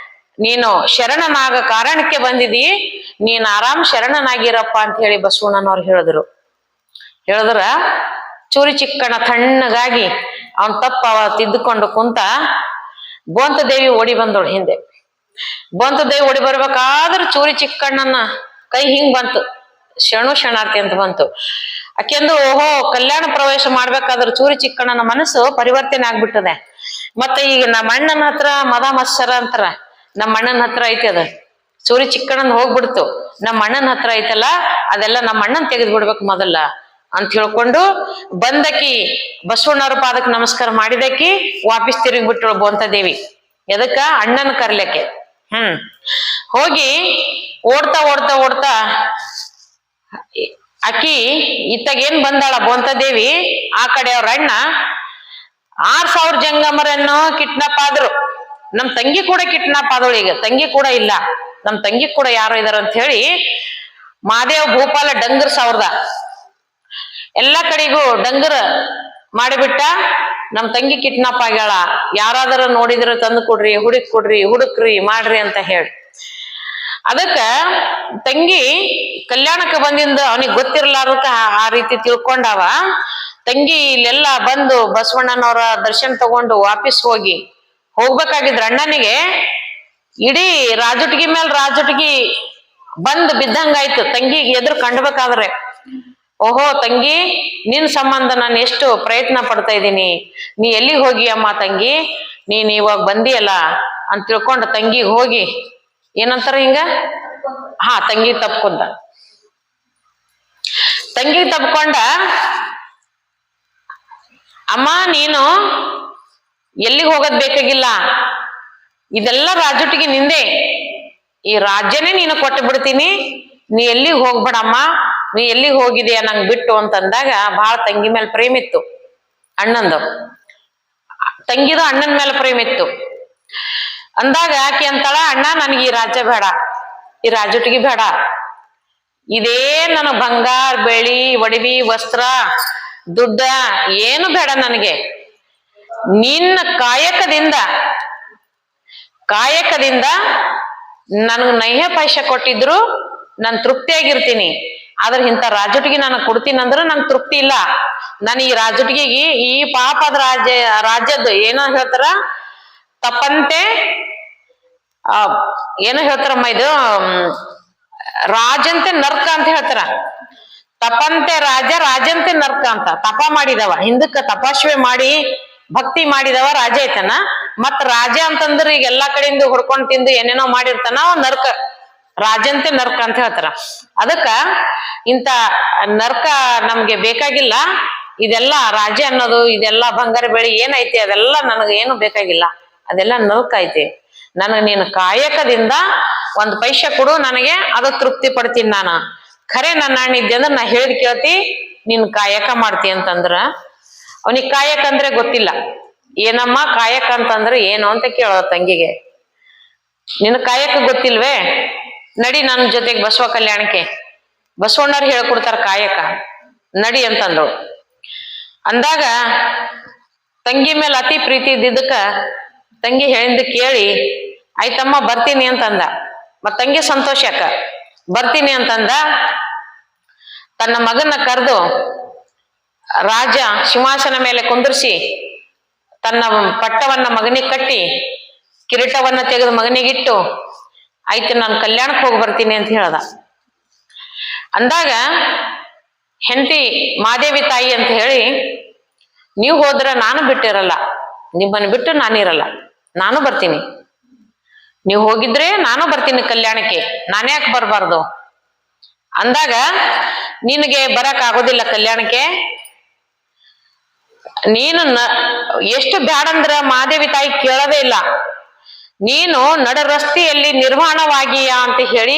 ನೀನು ಶರಣನಾಗ ಕಾರಣಕ್ಕೆ ಬಂದಿದಿ, ನೀನ್ ಆರಾಮ್ ಶರಣನಾಗಿರಪ್ಪ ಅಂತ ಹೇಳಿ ಬಸವಣ್ಣನವ್ರು ಹೇಳಿದ್ರ ಚೂರಿ ಚಿಕ್ಕಣ್ಣ ತಣ್ಣಗಾಗಿ ಅವನ್ ತಪ್ಪ ತಿದ್ದುಕೊಂಡು ಕುಂತ. ಬೋಂತದೇವಿ ಓಡಿ ಬಂದೋಳು ಹಿಂದೆ. ಬೋಂತದೇವಿ ಓಡಿ ಬರ್ಬೇಕಾದ್ರೆ ಚೂರಿ ಚಿಕ್ಕಣ್ಣನ ಕೈ ಹಿಂಗ್ ಬಂತು, ಶರಣು ಶರಣಾರ್ಥಿ ಅಂತ ಬಂತು. ಆಕೆಂದು ಓಹೋ ಕಲ್ಯಾಣ ಪ್ರವೇಶ ಮಾಡ್ಬೇಕಾದ್ರೆ ಚೂರಿ ಚಿಕ್ಕಣ್ಣನ ಮನಸ್ಸು ಪರಿವರ್ತನೆ ಆಗ್ಬಿಟ್ಟದೆ. ಮತ್ತೆ ಈಗ ನಮ್ಮ ಅಣ್ಣನ ಹತ್ರ ಮದ ಮತ್ಸರ ಅಂತಾರ, ನಮ್ಮ ಅಣ್ಣನ ಹತ್ರ ಐತಿ ಅದ. ಚೂರಿ ಚಿಕ್ಕಣ್ಣನ್ ಹೋಗ್ಬಿಡ್ತು, ನಮ್ಮ ಅಣ್ಣನ ಹತ್ರ ಐತಲ್ಲ ಅದೆಲ್ಲ ನಮ್ಮ ಅಣ್ಣನ್ ತೆಗೆದು ಬಿಡ್ಬೇಕು ಮೊದಲ ಅಂತ ಹೇಳ್ಕೊಂಡು ಬಂದಕಿ ಬಸವಣ್ಣವ್ರ ಪಾದಕ್ಕೆ ನಮಸ್ಕಾರ ಮಾಡಿದಕಿ ವಾಪಸ್ ತಿರುಗಿಬಿಟ್ರು ಬೋಂತದೇವಿ. ಎದಕ್ಕ? ಅಣ್ಣನ ಕರ್ಲಿಕ್ಕೆ. ಹೋಗಿ ಓಡ್ತಾ ಅಕ್ಕಿ ಇತ್ತಾಗೇನ್ ಬಂದಾಳ ಬೋಂತದೇವಿ, ಆ ಕಡೆ ಅವ್ರ ಅಣ್ಣ 6000 ಜಂಗಮರನ್ನು ಕಿಡ್ನಾಪ್ ಆದ್ರು. ನಮ್ ತಂಗಿ ಕೂಡ ಕಿಡ್ನಾಪ್ ಆದವಳು. ಈಗ ತಂಗಿ ಕೂಡ ಇಲ್ಲ, ನಮ್ ತಂಗಿ ಕೂಡ ಯಾರು ಇದಾರ ಅಂತ ಹೇಳಿ ಮಾದೇವ್ ಭೂಪಾಲ ಡಂಗರ್ ಸಾವಿರದ ಎಲ್ಲಾ ಕಡೆಗೂ ಡಂಗರ್ ಮಾಡಿಬಿಟ್ಟ. ನಮ್ ತಂಗಿ ಕಿಡ್ನಾಪ್ ಆಗ್ಯಾಳ, ಯಾರಾದರೂ ನೋಡಿದ್ರೆ ತಂದು ಕೊಡ್ರಿ, ಹುಡುಕ್ರಿ ಮಾಡ್ರಿ ಅಂತ ಹೇಳಿ. ಅದಕ್ಕ ತಂಗಿ ಕಲ್ಯಾಣಕ್ಕೆ ಬಂದಿಂದ ಅವನಿಗೆ ಗೊತ್ತಿರ್ಲಾರದಕ್ಕ ಆ ರೀತಿ ತಿಳ್ಕೊಂಡವ. ತಂಗಿ ಇಲ್ಲೆಲ್ಲ ಬಂದು ಬಸವಣ್ಣನವರ ದರ್ಶನ ತಗೊಂಡು ವಾಪಸ್ ಹೋಗ್ಬೇಕಾಗಿದ್ರ ಅಣ್ಣನಿಗೆ ಇಡೀ ರಾಜುಟ್ಗಿ ಮೇಲೆ ರಾಜುಟ್ಗಿ ಬಂದ್ ಬಿದ್ದಂಗಾಯ್ತು. ತಂಗಿಗೆ ಎದುರು ಕಂಡ್ಬೇಕಾದ್ರೆ, ಓಹೋ ತಂಗಿ, ನಿನ್ ಸಂಬಂಧ ನಾನು ಎಷ್ಟು ಪ್ರಯತ್ನ ಪಡ್ತಾ ಇದ್ದೀನಿ, ನೀ ಎಲ್ಲಿಗೆ ಹೋಗಿ ಅಮ್ಮ ತಂಗಿ, ನೀನ್ ಇವಾಗ ಬಂದಿಯಲ್ಲ ಅಂತ ತಿಳ್ಕೊಂಡು ತಂಗಿಗೆ ಹೋಗಿ ಏನಂತಾರ ಹಿಂಗ, ತಂಗಿ ತಪ್ಕೊಂಡ. ಅಮ್ಮ ನೀನು ಎಲ್ಲಿಗೆ ಹೋಗೋದ್ ಬೇಕಾಗಿಲ್ಲ, ಇದೆಲ್ಲ ರಾಜುಟಿಗೆ ನಿಂದೆ, ಈ ರಾಜ್ಯನೇ ನೀನು ಕೊಟ್ಟು ಬಿಡ್ತೀನಿ, ನೀ ಎಲ್ಲಿಗೆ ಹೋಗ್ಬೇಡಮ್ಮ, ನೀ ಎಲ್ಲಿಗೆ ಹೋಗಿದೆಯ ನಂಗೆ ಬಿಟ್ಟು ಅಂತಂದಾಗ ಬಹಳ ತಂಗಿ ಮೇಲೆ ಪ್ರೇಮ ಇತ್ತು ಅಣ್ಣಂದು. ತಂಗಿದು ಅಣ್ಣನ ಮೇಲೆ ಪ್ರೇಮ ಇತ್ತು ಅಂದಾಗ ಆಕೆ ಅಂತಾಳ, ಅಣ್ಣ ನನಗೆ ಈ ರಾಜ್ಯ ಬೇಡ, ಈ ರಾಜುಟಿಗೆ ಬೇಡ, ಇದೇ ನನಗೆ ಬಂಗಾರ ಬೆಳ್ಳಿ ಒಡವಿ ವಸ್ತ್ರ ದುಡ್ಡ ಏನು ಬೇಡ ನನಗೆ, ನಿನ್ನ ಕಾಯಕದಿಂದ ನನಗೆ ನೈಹ ಪೈಸೆ ಕೊಟ್ಟಿದ್ರು ನಾನು ತೃಪ್ತಿಯಾಗಿರ್ತೀನಿ. ಆದ್ರೆ ಇಂಥ ರಾಜುಟಿಗೆ ನಾನು ಕೊಡ್ತೀನಂದ್ರೆ ನಂಗೆ ತೃಪ್ತಿ ಇಲ್ಲ. ನಾನು ಈ ರಾಜುಟಿಗೆ ಈ ಪಾಪದ ರಾಜ್ಯದ್ದು ಏನೋ ಹೇಳ್ತಾರ, ತಪ್ಪಂತೆ ಏನೋ ಹೇಳ್ತಾರಮ್ಮ, ಇದು ರಾಜಂತೆ ನರ್ಕ ಅಂತ ಹೇಳ್ತಾರ. ತಪಂತೆ ರಾಜಂತೆ ನರ್ಕ ಅಂತ. ತಪ ಮಾಡಿದವ, ಹಿಂದಕ್ಕ ತಪಾಶ್ವೆ ಮಾಡಿ ಭಕ್ತಿ ಮಾಡಿದವ ರಾಜ ಐತನ. ಮತ್ ರಾಜ ಅಂತಂದ್ರ ಈಗ ಎಲ್ಲಾ ಕಡೆಯಿಂದ ಹುಡ್ಕೊಂಡ್ ತಿಂದು ಏನೇನೋ ಮಾಡಿರ್ತಾನ, ಅವ ನರ್ಕ ರಾಜಂತೆ ನರ್ಕ ಅಂತ ಹೇಳ್ತಾರ. ಅದಕ್ಕ ಇಂತ ನರ್ಕ ನಮ್ಗೆ ಬೇಕಾಗಿಲ್ಲ. ಇದೆಲ್ಲ ರಾಜ್ಯ ಅನ್ನೋದು, ಇದೆಲ್ಲ ಬಂಗಾರ ಬೆಳಿ ಏನೈತಿ ಅದೆಲ್ಲ ನನಗೆ ಏನು ಬೇಕಾಗಿಲ್ಲ. ಅದೆಲ್ಲ ನರ್ಕ ಐತಿ. ನನಗೆ ನೀನು ಕಾಯಕದಿಂದ ಒಂದ್ ಪೈಸೆ ಕೊಡು, ನನಗೆ ಅದು ತೃಪ್ತಿ ಪಡ್ತೀನಿ. ನಾನು ಖರೆ ನನ್ನ ಅಣ್ಣ ಇದ್ದೆ ಅಂದ್ರೆ ನಾ ಹೇಳಿದ್ ಕೇಳ್ತಿ, ನೀನ್ ಕಾಯಕ ಮಾಡ್ತಿ ಅಂತಂದ್ರ ಅವನಿಗೆ ಕಾಯಕ ಅಂದ್ರೆ ಗೊತ್ತಿಲ್ಲ. ಏನಮ್ಮ ಕಾಯಕ ಅಂತಂದ್ರೆ ಏನು ಅಂತ ಕೇಳೋ ತಂಗಿಗೆ. ನಿನ್ ಕಾಯಕ ಗೊತ್ತಿಲ್ವೇ? ನಡಿ ನನ್ನ ಜೊತೆಗೆ ಬಸವ ಕಲ್ಯಾಣಕ್ಕೆ, ಬಸವಣ್ಣವ್ರು ಹೇಳ್ಕೊಡ್ತಾರ ಕಾಯಕ, ನಡಿ ಅಂತಂದ್ರು. ಅಂದಾಗ ತಂಗಿ ಮೇಲೆ ಅತಿ ಪ್ರೀತಿ ಇದ್ದಿದ್ದಕ್ಕ ತಂಗಿ ಹೇಳಿದ ಕೇಳಿ ಆಯ್ತಮ್ಮ ಬರ್ತೀನಿ ಅಂತಂದ. ಮತ್ ತಂಗಿ ಸಂತೋಷಕ್ಕ ಬರ್ತೀನಿ ಅಂತಂದ. ತನ್ನ ಮಗನ ಕರೆದು ರಾಜ ಸಿಂಹಾಸನ ಮೇಲೆ ಕುಂದ್ರಿಸಿ ತನ್ನ ಪಟ್ಟವನ್ನ ಮಗನಿಗೆ ಕಟ್ಟಿ ಕಿರೀಟವನ್ನ ತೆಗೆದು ಮಗನಿಗಿಟ್ಟು ಆಯ್ತು ನಾನು ಕಲ್ಯಾಣಕ್ಕೆ ಹೋಗಿ ಬರ್ತೀನಿ ಅಂತ ಹೇಳ್ದ. ಅಂದಾಗ ಹೆಂಡತಿ ಮಾದೇವಿ ತಾಯಿ ಅಂತ ಹೇಳಿ, ನೀವು ಹೋದ್ರ ನಾನು ಬಿಟ್ಟಿರಲ್ಲ, ನಿಮ್ಮನ್ನು ಬಿಟ್ಟು ನಾನಿರಲ್ಲ, ನಾನು ಬರ್ತೀನಿ. ನೀವು ಹೋಗಿದ್ರೆ ನಾನು ಬರ್ತೀನಿ ಕಲ್ಯಾಣಕ್ಕೆ, ನಾನ್ಯಾಕೆ ಬರಬಾರ್ದು ಅಂದಾಗ, ನಿನಗೆ ಬರಕ್ ಆಗೋದಿಲ್ಲ ಕಲ್ಯಾಣಕ್ಕೆ, ನೀನು ಎಷ್ಟು ಬ್ಯಾಡಂದ್ರ ಮಾದೇವಿ ತಾಯಿ ಕೇಳೋದೇ ಇಲ್ಲ. ನೀನು ನಡ ರಸ್ತೆಯಲ್ಲಿ ನಿರ್ವಾಣವಾಗಿಯಾ ಅಂತ ಹೇಳಿ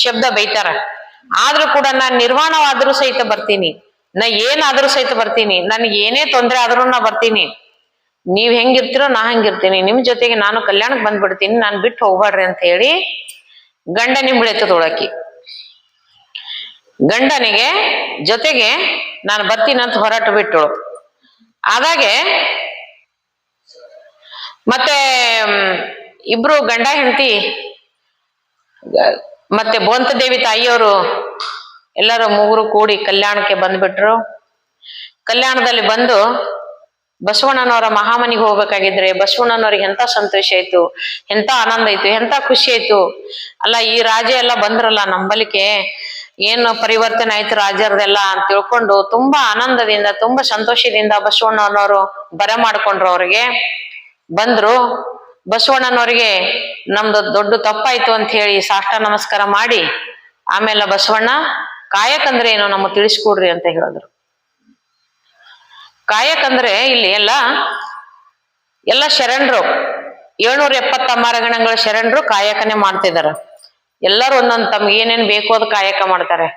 ಶಬ್ದ ಬೈತಾರ. ಆದ್ರೂ ಕೂಡ ನಾನ್ ನಿರ್ವಾಣವಾದ್ರೂ ಸಹಿತ ಬರ್ತೀನಿ, ನಾ ಏನಾದ್ರೂ ಸಹಿತ ಬರ್ತೀನಿ, ನನ್ಗೆ ಏನೇ ತೊಂದರೆ ಆದ್ರೂ ನಾ ಬರ್ತೀನಿ. ನೀವ್ ಹೆಂಗಿರ್ತೀರೋ ನಾ ಹಂಗಿರ್ತೀನಿ, ನಿಮ್ ಜೊತೆಗೆ ನಾನು ಕಲ್ಯಾಣಕ್ಕೆ ಬಂದ್ಬಿಡ್ತೀನಿ, ನಾನ್ ಬಿಟ್ಟು ಹೋಗ್ಬೇಡ್ರಿ ಅಂತ ಹೇಳಿ ಗಂಡನಿಗೆ ಬಿಳೆತದೊಳಕಿ. ಗಂಡನಿಗೆ ಜೊತೆಗೆ ನಾನು ಬರ್ತೀನಿ ಅಂತ ಹೊರಟು ಬಿಟ್ಟು ಆದಾಗೆ ಮತ್ತೆ ಇಬ್ರು ಗಂಡ ಹೆಂಡತಿ ಮತ್ತೆ ಬೋಂತದೇವಿ ತಾಯಿಯವರು ಎಲ್ಲರೂ ಮೂವರು ಕೂಡಿ ಕಲ್ಯಾಣಕ್ಕೆ ಬಂದ್ಬಿಟ್ರು. ಕಲ್ಯಾಣದಲ್ಲಿ ಬಂದು ಬಸವಣ್ಣನವರ ಮಹಾಮನಿಗೆ ಹೋಗ್ಬೇಕಾಗಿದ್ರೆ ಬಸವಣ್ಣನವ್ರಿಗೆ ಎಂತ ಸಂತೋಷ ಆಯ್ತು, ಎಂತ ಆನಂದ ಆಯ್ತು, ಎಂತ ಖುಷಿ ಆಯ್ತು. ಅಲ್ಲ ಈ ರಾಜ ಎಲ್ಲ ಬಂದ್ರಲ್ಲ ನಂಬಲಿಕ್ಕೆ, ಏನು ಪರಿವರ್ತನೆ ಆಯ್ತು ರಾಜರದೆಲ್ಲ ಅಂತ ತಿಳ್ಕೊಂಡು ತುಂಬಾ ಆನಂದದಿಂದ ತುಂಬಾ ಸಂತೋಷದಿಂದ ಬಸವಣ್ಣನವರು ಬರ ಮಾಡ್ಕೊಂಡ್ರು. ಅವ್ರಿಗೆ ಬಂದ್ರು. ಬಸವಣ್ಣನವ್ರಿಗೆ ನಮ್ದು ದೊಡ್ಡ ತಪ್ಪಾಯ್ತು ಅಂತ ಹೇಳಿ ಸಾಷ್ಟ ನಮಸ್ಕಾರ ಮಾಡಿ ಆಮೇಲೆ ಬಸವಣ್ಣ ಕಾಯಕಂದ್ರೆ ಏನು ನಮಗೆ ತಿಳಿಸ್ಕೊಡ್ರಿ ಅಂತ ಹೇಳಿದ್ರು. ಕಾಯಕಂದ್ರೆ ಇಲ್ಲಿ ಎಲ್ಲ ಶರಣರು 770 ಗಣಗಳ ಶರಣರು ಕಾಯಕನೇ ಮಾಡ್ತಿದಾರ. ಎಲ್ಲರೂ ಒಂದೊಂದು ತಮ್ಗೆ ಏನೇನ್ ಬೇಕು ಅದು ಕಾಯಕ ಮಾಡ್ತಾರೆ.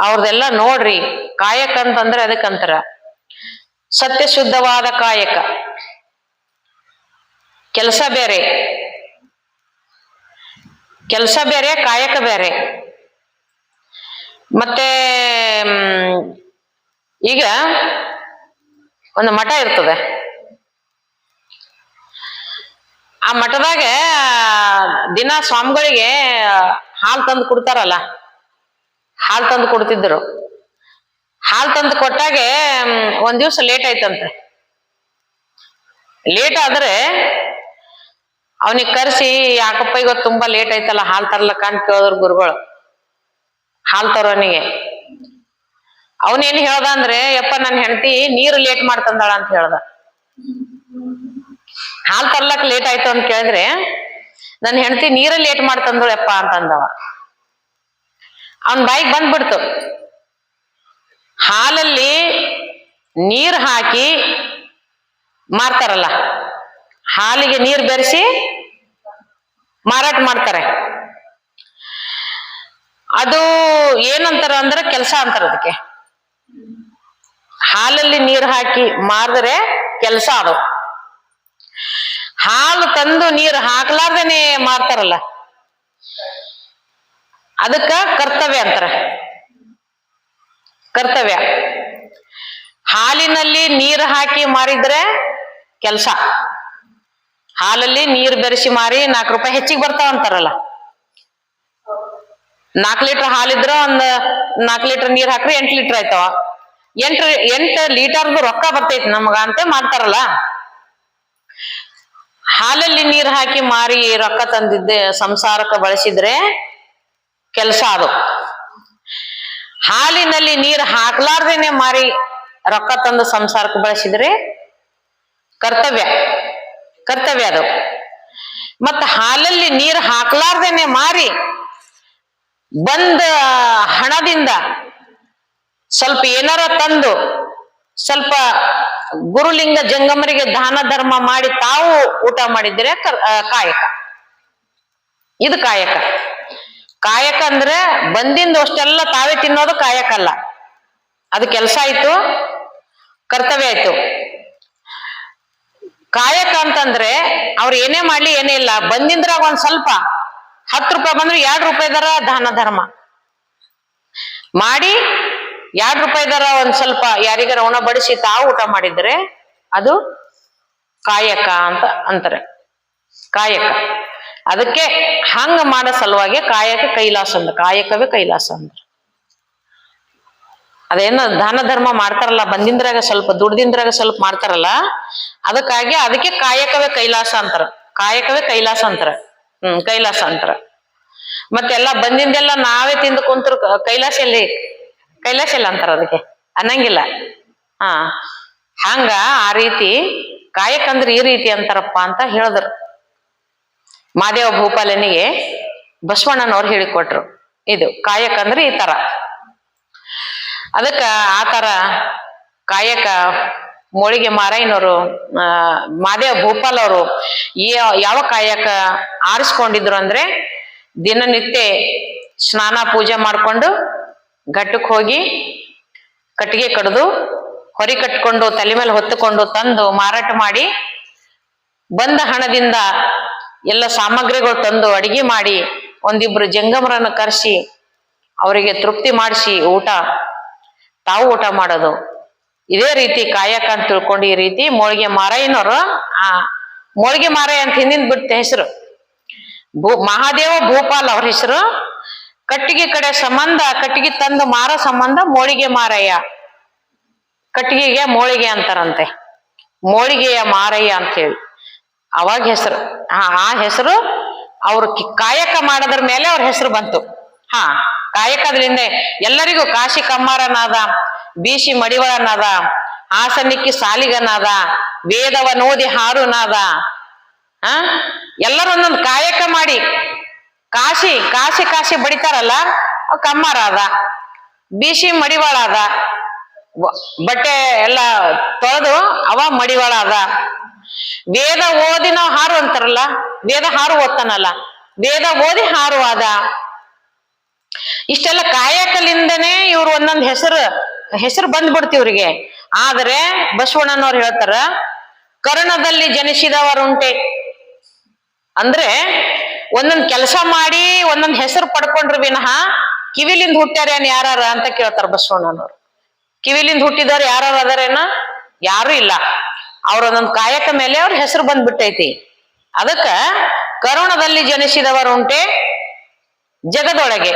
ಅವ್ರದೆಲ್ಲ ನೋಡ್ರಿ. ಕಾಯಕ ಅಂತಂದ್ರೆ ಅದಕ್ಕಂತಾರ ಸತ್ಯ ಶುದ್ಧವಾದ ಕಾಯಕ. ಕೆಲಸ ಬೇರೆ ಕಾಯಕ ಬೇರೆ. ಮತ್ತೆ ಈಗ ಒಂದು ಮಠ ಇರ್ತದೆ. ಆ ಮಠದಾಗ ದಿನ ಸ್ವಾಮಿಗಳಿಗೆ ಹಾಲು ತಂದು ಕೊಡ್ತಾರಲ್ಲ, ಹಾಲು ತಂದು ಕೊಡ್ತಿದ್ರು. ಹಾಲು ತಂದು ಕೊಟ್ಟಾಗೆ ಒಂದ್ ದಿವ್ಸ ಲೇಟ್ ಆಯ್ತಂತೆ. ಲೇಟ್ ಆದ್ರೆ ಅವನಿಗೆ ಕರ್ಸಿ, ಯಾಕಪ್ಪ ಇವತ್ತು ತುಂಬಾ ಲೇಟ್ ಆಯ್ತಲ್ಲ ಹಾಲು ತರ್ಲಕ್ಕ ಅಂತ ಕೇಳಿದ್ರು ಗುರುಗಳು. ಹಾಲು ತರೋನಿಗೆ ಅವನೇನ್ ಹೇಳ್ದ ಅಂದ್ರೆ, ಯಪ್ಪ ನನ್ನ ಹೆಂಡತಿ ನೀರು ಲೇಟ್ ಮಾಡ್ತಂದಾಳ ಅಂತ ಹೇಳ್ದ. ಹಾಲು ತರ್ಲಕ್ ಲೇಟ್ ಆಯ್ತು ಅಂತ ಕೇಳಿದ್ರೆ ನನ್ನ ಹೆಂಡತಿ ನೀರ ಲೇಟ್ ಮಾಡ್ತಂದ್ರು ಯಪ್ಪ ಅಂತಂದವ. ಅವನ್ ಬಾಯಿಗೆ ಬಂದ್ಬಿಡ್ತು. ಹಾಲಲ್ಲಿ ನೀರ್ ಹಾಕಿ ಮಾರ್ತಾರಲ್ಲ, ಹಾಲಿಗೆ ನೀರ್ ಬೆರೆಸಿ ಮಾರಾಟ ಮಾಡ್ತಾರೆ. ಅದು ಏನಂತಾರ ಅಂದ್ರೆ ಕೆಲಸ ಅಂತಾರ ಅದಕ್ಕೆ. ಹಾಲಲ್ಲಿ ನೀರ್ ಹಾಕಿ ಮಾರಿದ್ರೆ ಕೆಲಸ. ಅದು ಹಾಲು ತಂದು ನೀರು ಹಾಕ್ಲಾರ್ದೇನೆ ಮಾರ್ತಾರಲ್ಲ, ಅದಕ್ಕ ಕರ್ತವ್ಯ ಅಂತಾರ. ಕರ್ತವ್ಯ. ಹಾಲಿನಲ್ಲಿ ನೀರು ಹಾಕಿ ಮಾರಿದ್ರೆ ಕೆಲಸ, ಹಾಲಲ್ಲಿ ನೀರು ಬೆರೆಸಿ ಮಾರಿ 4 ರೂಪಾಯಿ ಹೆಚ್ಚಿಗೆ ಬರ್ತಾವ ಅಂತಾರಲ್ಲ. 4 ಲೀಟರ್ ಹಾಲಿದ್ರ ಒಂದ್ 4 ಲೀಟರ್ ನೀರ್ ಹಾಕ್ರಿ 8 ಲೀಟರ್ ಆಯ್ತವ. 8 ಲೀಟರ್ದು ರೊಕ್ಕ ಬರ್ತೈತಿ ನಮಗ ಅಂತ ಮಾಡ್ತಾರಲ್ಲ. ಹಾಲಲ್ಲಿ ನೀರ್ ಹಾಕಿ ಮಾರಿ ರೊಕ್ಕ ತಂದಿದ್ದೆ ಸಂಸಾರಕ್ಕೆ ಬಳಸಿದ್ರೆ ಕೆಲಸ. ಅದು ಹಾಲಿನಲ್ಲಿ ನೀರು ಹಾಕ್ಲಾರ್ದೇನೆ ಮಾರಿ ರೊಕ್ಕ ತಂದು ಸಂಸಾರಕ್ಕೆ ಬಳಸಿದ್ರೆ ಕರ್ತವ್ಯ. ಕರ್ತವ್ಯ ಅದು. ಮತ್ತ ಹಾಲಲ್ಲಿ ನೀರು ಹಾಕ್ಲಾರ್ದೇನೆ ಮಾರಿ ಬಂದ ಹಣದಿಂದ ಸ್ವಲ್ಪ ಏನಾರ ತಂದು ಸ್ವಲ್ಪ ಗುರುಲಿಂಗ ಜಂಗಮರಿಗೆ ದಾನ ಧರ್ಮ ಮಾಡಿ ತಾವು ಊಟ ಮಾಡಿದ್ರೆ ಕಾಯಕ. ಇದು ಕಾಯಕ. ಕಾಯಕ ಅಂದ್ರೆ ಬಂದಿಂದ ಅಷ್ಟೆಲ್ಲ ತಾವೇ ತಿನ್ನೋದು ಕಾಯಕ ಅಲ್ಲ. ಅದು ಕೆಲಸ ಆಯ್ತು, ಕರ್ತವ್ಯ ಆಯ್ತು. ಕಾಯಕ ಅಂತಂದ್ರೆ ಅವ್ರು ಏನೇ ಮಾಡ್ಲಿ ಏನೇ ಇಲ್ಲ, ಬಂದಿಂದ್ರಾಗ ಒಂದ್ ಸ್ವಲ್ಪ 10 ರೂಪಾಯಿ ಬಂದ್ರೆ 2 ರೂಪಾಯಿದರ ದಾನ ಧರ್ಮ ಮಾಡಿ 2 ರೂಪಾಯಿದರ ಒಂದ್ ಸ್ವಲ್ಪ ಯಾರಿಗಾರ ಉಣ ಬಡಿಸಿ ತಾವು ಊಟ ಮಾಡಿದ್ರೆ ಅದು ಕಾಯಕ ಅಂತ ಅಂತಾರೆ. ಕಾಯಕ. ಅದಕ್ಕೆ ಹಂಗ ಮಾಡೋ ಸಲುವಾಗಿ ಕಾಯಕ ಕೈಲಾಸ ಅಂದ. ಕಾಯಕವೇ ಕೈಲಾಸ ಅಂದ್ರ. ಅದೇನು ದಾನ ಧರ್ಮ ಮಾಡ್ತಾರಲ್ಲ, ಬಂದಿಂದ್ರಾಗ ಸ್ವಲ್ಪ ದುಡ್ದಿಂದ್ರಾಗ ಸ್ವಲ್ಪ ಮಾಡ್ತಾರಲ್ಲ, ಅದಕ್ಕೆ ಕಾಯಕವೇ ಕೈಲಾಸ ಅಂತಾರ. ಕಾಯಕವೇ ಕೈಲಾಸ ಅಂತಾರ. ಕೈಲಾಸ ಅಂತಾರ. ಮತ್ತೆಲ್ಲ ಬಂದಿಂದೆಲ್ಲ ನಾವೇ ತಿಂದು ಕುಂತರು ಕೈಲಾಸ ಇಲ್ಲ ಅಂತಾರ. ಅದಕ್ಕೆ ಅನ್ನಂಗಿಲ್ಲ. ಹಂಗ ಆ ರೀತಿ ಕಾಯಕ ಅಂದ್ರೆ ಈ ರೀತಿ ಅಂತಾರಪ್ಪ ಅಂತ ಹೇಳಿದ್ರು. ಮಾದೇವ ಭೂಪಾಲನಿಗೆ ಬಸವಣ್ಣನವ್ರು ಹೇಳಿಕೊಟ್ರು. ಇದು ಕಾಯಕ ಅಂದ್ರೆ ಈ ತರ. ಅದಕ್ಕ ಆ ತರ ಕಾಯಕ ಮೋಳಿಗೆ ಮಾರಯ್ಯನವರು, ಮಾದೇವ ಭೂಪಾಲ್ ಅವರು ಯಾವ ಕಾಯಕ ಆರಿಸ್ಕೊಂಡಿದ್ರು ಅಂದ್ರೆ, ದಿನನಿತ್ಯ ಸ್ನಾನ ಪೂಜೆ ಮಾಡ್ಕೊಂಡು ಘಟ್ಟಕ್ಕೆ ಹೋಗಿ ಕಟ್ಟಿಗೆ ಕಡ್ದು ಹೊರಿ ಕಟ್ಕೊಂಡು ತಲೆ ಮೇಲೆ ಹೊತ್ತುಕೊಂಡು ತಂದು ಮಾರಾಟ ಮಾಡಿ ಬಂದ ಹಣದಿಂದ ಎಲ್ಲ ಸಾಮಗ್ರಿಗಳು ತಂದು ಅಡಿಗೆ ಮಾಡಿ ಒಂದಿಬ್ರು ಜಂಗಮರನ್ನು ಕರೆಸಿ ಅವರಿಗೆ ತೃಪ್ತಿ ಮಾಡಿಸಿ ತಾವು ಊಟ ಮಾಡೋದು. ಇದೇ ರೀತಿ ಕಾಯಕ ಅಂತ ತಿಳ್ಕೊಂಡು ಈ ರೀತಿ ಮೋಳಿಗೆ ಮಾರಯ್ಯನವರು, ಮೋಳಿಗೆ ಮಾರಯ್ಯ ಅಂತ ಹಿಂದಿನ ಬಿಟ್ಟ ಹೆಸರು. ಮಹಾದೇವ ಭೂಪಾಲ್ ಅವ್ರ ಹೆಸರು. ಕಟ್ಟಿಗೆ ಕಡೆ ಸಂಬಂಧ, ಕಟ್ಟಿಗೆ ತಂದು ಮಾರೋ ಸಂಬಂಧ ಮೋಳಿಗೆ ಮಾರಯ್ಯ. ಕಟ್ಟಿಗೆಗೆ ಮೋಳಿಗೆ ಅಂತಾರಂತೆ. ಮೋಳಿಗೆಯ ಮಾರಯ್ಯ ಅಂತ ಹೇಳಿ ಅವಾಗ ಹೆಸರು. ಆ ಹೆಸರು ಅವ್ರು ಕಾಯಕ ಮಾಡೋದ್ರ ಮೇಲೆ ಅವ್ರ ಹೆಸರು ಬಂತು. ಕಾಯಕದ್ರಿಂದ ಎಲ್ಲರಿಗೂ ಕಾಶಿ ಕಮ್ಮಾರನಾದ, ಬೀಸಿ ಮಡಿವಳನಾದ, ಆಸನಿಕ್ಕಿ ಸಾಲಿಗನಾದ, ವೇದವನೋದಿ ಹಾರುನಾದ, ಎಲ್ಲರೂ ಒಂದೊಂದು ಕಾಯಕ ಮಾಡಿ ಕಾಶಿ ಕಾಶಿ ಕಾಶಿ ಬಡಿತಾರಲ್ಲ, ಕಮ್ಮಾರಾದ, ಬೀಸಿ ಮಡಿವಾಳಾದ, ಬಟ್ಟೆ ಎಲ್ಲ ತೊಳೆದು ಅವ ಮಡಿವಾಳಾದ, ವೇದ ಓದಿ ನಾವು ಹಾರು ಅಂತಾರಲ್ಲ, ವೇದ ಹಾರು ಓದ್ತಾನಲ್ಲ, ವೇದ ಓದಿ ಹಾರುವಾದ. ಇಷ್ಟೆಲ್ಲ ಕಾಯಕಲಿಂದನೇ ಇವ್ರು ಒಂದೊಂದು ಹೆಸರು ಬಂದ್ಬಿಡ್ತಿ ಇವ್ರಿಗೆ. ಆದರೆ ಬಸವಣ್ಣನವ್ರು ಹೇಳ್ತಾರ, ಕರ್ಣದಲ್ಲಿ ಜನಿಸಿದವರುಂಟೆ. ಅಂದ್ರೆ ಒಂದೊಂದ್ ಕೆಲಸ ಮಾಡಿ ಒಂದೊಂದ್ ಹೆಸರು ಪಡ್ಕೊಂಡ್ರು ವಿನಃ ಕಿವಿಲಿಂದ ಹುಟ್ಟ್ಯಾರೇನ್ ಯಾರ ಅಂತ ಕೇಳ್ತಾರ ಬಸವಣ್ಣನವ್ರು. ಕಿವಿಲಿಂದ ಹುಟ್ಟಿದವ್ರು ಯಾರು ಅದಾರೇನ? ಯಾರು ಇಲ್ಲ. ಅವ್ರೊಂದೊಂದು ಕಾಯಕ ಮೇಲೆ ಅವ್ರ ಹೆಸರು ಬಂದ್ಬಿಟ್ಟೈತಿ. ಅದಕ್ಕ ಕರುಣದಲ್ಲಿ ಜನಿಸಿದವರುಂಟೆ ಜಗದೊಳಗೆ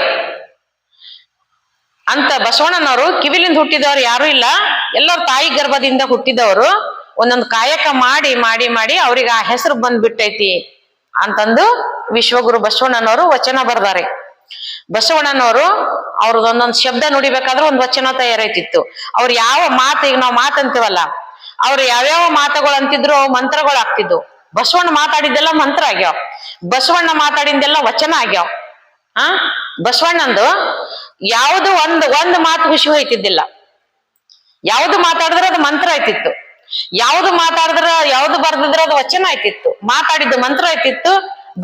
ಅಂತ ಬಸವಣ್ಣನವರು ಕಿವಿಲಿಂದ ಹುಟ್ಟಿದವರು ಯಾರು ಇಲ್ಲ, ಎಲ್ಲರ ತಾಯಿ ಗರ್ಭದಿಂದ ಹುಟ್ಟಿದವರು ಒಂದೊಂದು ಕಾಯಕ ಮಾಡಿ ಮಾಡಿ ಮಾಡಿ ಅವ್ರಿಗೆ ಆ ಹೆಸರು ಬಂದ್ಬಿಟ್ಟೈತಿ ಅಂತಂದು ವಿಶ್ವಗುರು ಬಸವಣ್ಣನವರು ವಚನ ಬರ್ದಾರೆ. ಬಸವಣ್ಣನವರು ಅವ್ರದೊಂದೊಂದು ಶಬ್ದ ನುಡಿಬೇಕಾದ್ರೆ ಒಂದು ವಚನ ತಯಾರೈತಿತ್ತು. ಅವ್ರು ಯಾವ ಮಾತು, ಈಗ ನಾವು ಮಾತಂತೀವಲ್ಲ, ಅವ್ರು ಯಾವ್ಯಾವ ಮಾತುಗಳು ಅಂತಿದ್ರು ಮಂತ್ರಗಳು ಆಗ್ತಿದ್ವು. ಬಸವಣ್ಣ ಮಾತಾಡಿದ್ದೆಲ್ಲ ಮಂತ್ರ ಆಗ್ಯಾವ, ಬಸವಣ್ಣ ಮಾತಾಡಿದ್ದೆಲ್ಲ ವಚನ ಆಗ್ಯಾವ. ಬಸವಣ್ಣಂದು ಯಾವುದು ಒಂದು ಮಾತು ಖುಷಿ ಹೋಯ್ತಿದ್ದಿಲ್ಲ. ಯಾವ್ದು ಮಾತಾಡಿದ್ರೆ ಅದು ಮಂತ್ರ ಆಯ್ತಿತ್ತು, ಯಾವ್ದು ಬರ್ದಿದ್ರೆ ಅದು ವಚನ ಆಯ್ತಿತ್ತು. ಮಾತಾಡಿದ್ದು ಮಂತ್ರ ಆಯ್ತಿತ್ತು,